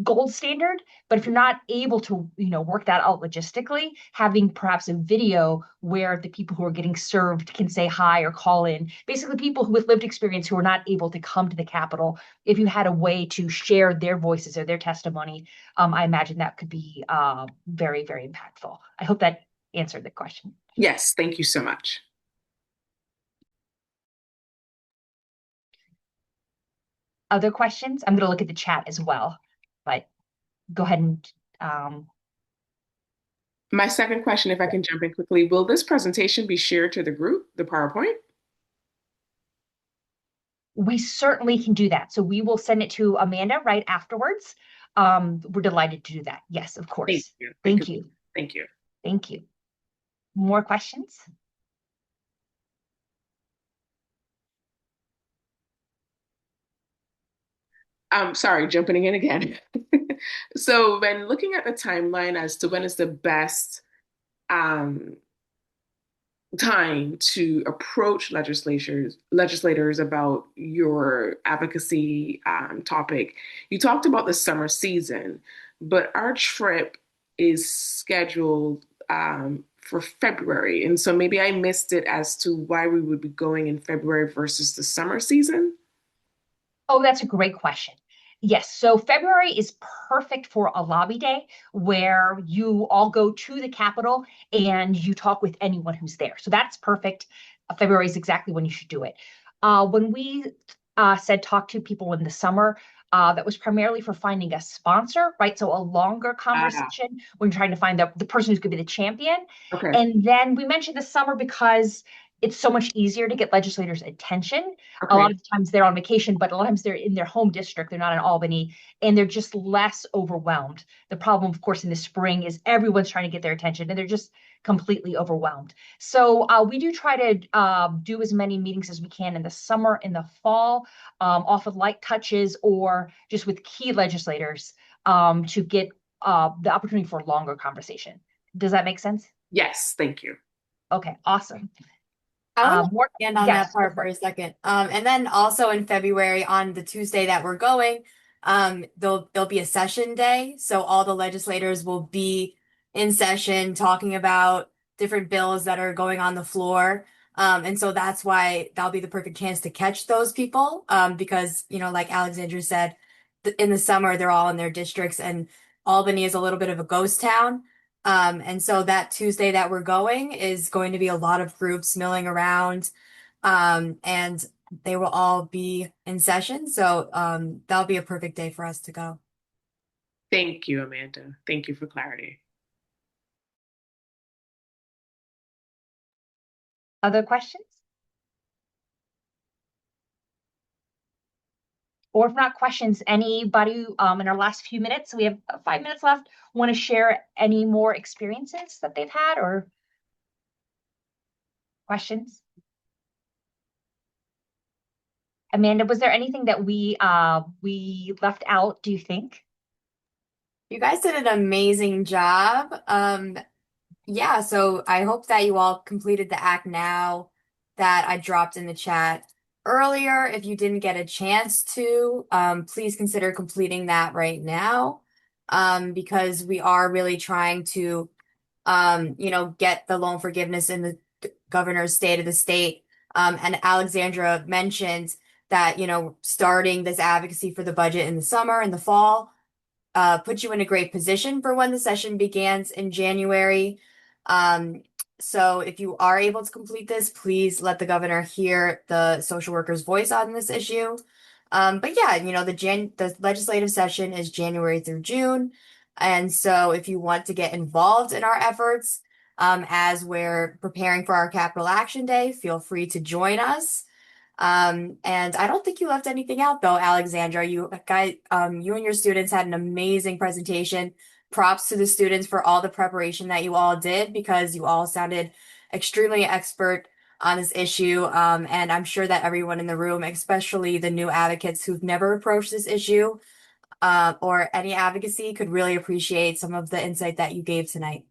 gold standard. But if you're not able to, work that out logistically, having perhaps a video where the people who are getting served can say hi or call in, basically people who with lived experience who are not able to come to the Capitol, if you had a way to share their voices or their testimony, I imagine that could be very, very impactful. I hope that answered the question.
Yes, thank you so much.
Other questions? I'm going to look at the chat as well, but go ahead and
my second question, if I can jump in quickly, will this presentation be shared to the group, the PowerPoint?
We certainly can do that. So we will send it to Amanda right afterwards. We're delighted to do that. Yes, of course.
Thank you. Thank you.
Thank you. More questions?
Sorry, jumping in again. So when looking at the timeline as to when is the best time to approach legislators about your advocacy topic. You talked about the summer season, but our trip is scheduled for February. And so maybe I missed it as to why we would be going in February versus the summer season.
Oh, that's a great question. Yes, so February is perfect for a lobby day where you all go to the Capitol and you talk with anyone who's there. So that's perfect. February is exactly when you should do it. When we said talk to people in the summer, that was primarily for finding a sponsor, right? So a longer conversation when you're trying to find the person who's going to be the champion.
Okay.
And then we mentioned the summer because it's so much easier to get legislators' attention. A lot of times they're on vacation, but a lot of times they're in their home district. They're not in Albany, and they're just less overwhelmed. The problem, of course, in the spring is everyone's trying to get their attention, and they're just completely overwhelmed. So we do try to do as many meetings as we can in the summer, in the fall, off with light touches or just with key legislators to get the opportunity for a longer conversation. Does that make sense?
Yes, thank you.
Okay, awesome.
I want to stand on
yes,
that part for a second. And then also in February, on the Tuesday that we're going, there'll be a session day. So all the legislators will be in session talking about different bills that are going on the floor. And so that's why that'll be the perfect chance to catch those people. Because, like Alexandra said, in the summer, they're all in their districts, and Albany is a little bit of a ghost town. And so that Tuesday that we're going is going to be a lot of groups milling around, and they will all be in session. So that'll be a perfect day for us to go.
Thank you, Amanda. Thank you for clarity.
Other questions? Or if not questions, anybody in our last few minutes, we have 5 minutes left, want to share any more experiences that they've had or questions? Amanda, was there anything that we left out, do you think?
You guys did an amazing job. Yeah, so I hope that you all completed the Act Now that I dropped in the chat earlier. If you didn't get a chance to, please consider completing that right now, because we are really trying to, get the loan forgiveness in the governor's state of the state. And Alexandra mentioned that, starting this advocacy for the budget in the summer and the fall put you in a great position for when the session begins in January. So if you are able to complete this, please let the governor hear the social worker's voice on this issue. But yeah, the legislative session is January through June. And so if you want to get involved in our efforts, as we're preparing for our Capitol Action Day, feel free to join us. And I don't think you left anything out though, Alexandra. You and your students had an amazing presentation. Props to the students for all the preparation that you all did, because you all sounded extremely expert on this issue. And I'm sure that everyone in the room, especially the new advocates who've never approached this issue, or any advocacy, could really appreciate some of the insight that you gave tonight.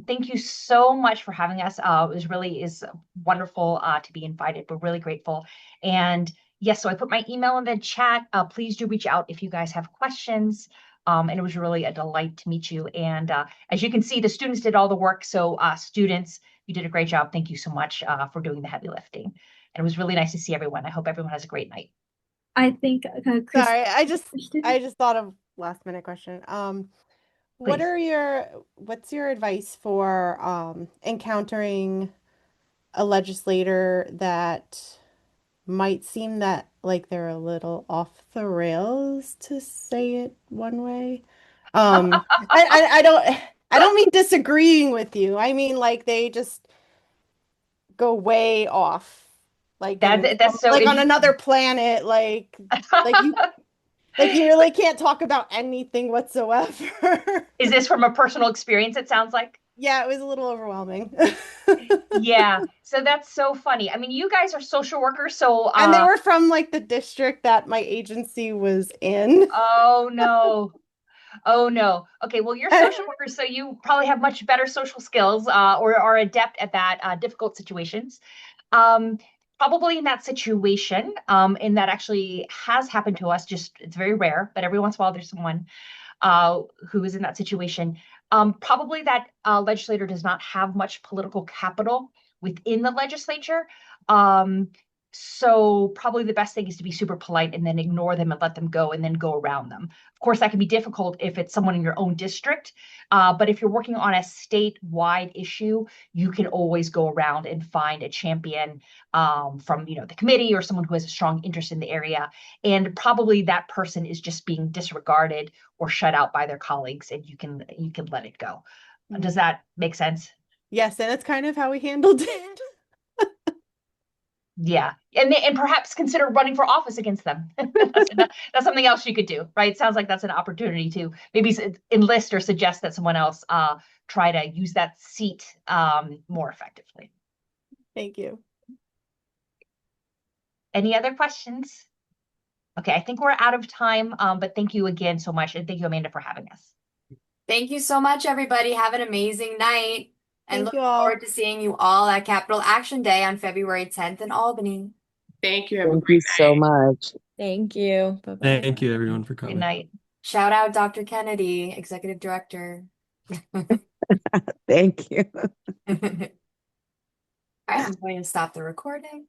Thank you so much for having us. It is wonderful to be invited. We're really grateful. And yes, so I put my email in the chat. Please do reach out if you guys have questions. And it was really a delight to meet you. And as you can see, the students did all the work. So students, you did a great job. Thank you so much for doing the heavy lifting. And it was really nice to see everyone. I hope everyone has a great night.
I think Chris,
Sorry, I just thought of last minute question.
Please.
What's your advice for encountering a legislator that might seem that like they're a little off the rails, to say it one way? I don't mean disagreeing with you. I mean like they just go way off.
That's so
like on
interesting.
another planet, like you like you really can't talk about anything whatsoever.
Is this from a personal experience, it sounds like?
Yeah, it was a little overwhelming.
Yeah, so that's so funny. I mean, you guys are social workers, so
And they were from like the district that my agency was in.
oh no. Oh no. Okay, well, you're social workers, so you probably have much better social skills or are adept at that difficult situations. Um, Probably in that situation, and that actually has happened to us, just it's very rare, but every once in a while there's someone who is in that situation. Probably that legislator does not have much political capital within the legislature. So probably the best thing is to be super polite and then ignore them and let them go and then go around them. Of course, that can be difficult if it's someone in your own district. But if you're working on a statewide issue, you can always go around and find a champion from the committee or someone who has a strong interest in the area. And probably that person is just being disregarded or shut out by their colleagues, and you can let it go. Does that make sense?
Yes, and that's kind of how we handled it.
Yeah, and perhaps consider running for office against them. That's something else you could do, right? Sounds like that's an opportunity to maybe enlist or suggest that someone else try to use that seat more effectively.
Thank you.
Any other questions? Okay, I think we're out of time, but thank you again so much, and thank you, Amanda, for having us.
Thank you so much, everybody. Have an amazing night. And
Thank you
look
all.
forward to seeing you all at Capitol Action Day on February 10th in Albany.
Thank you. Have a
Thank
great
you so much.
Thank you. Bye-bye.
Thank you, everyone, for
Good
coming.
night.
Shout out Dr. Kennedy, Executive Director.
Thank you.
All right, I'm going to stop the recording.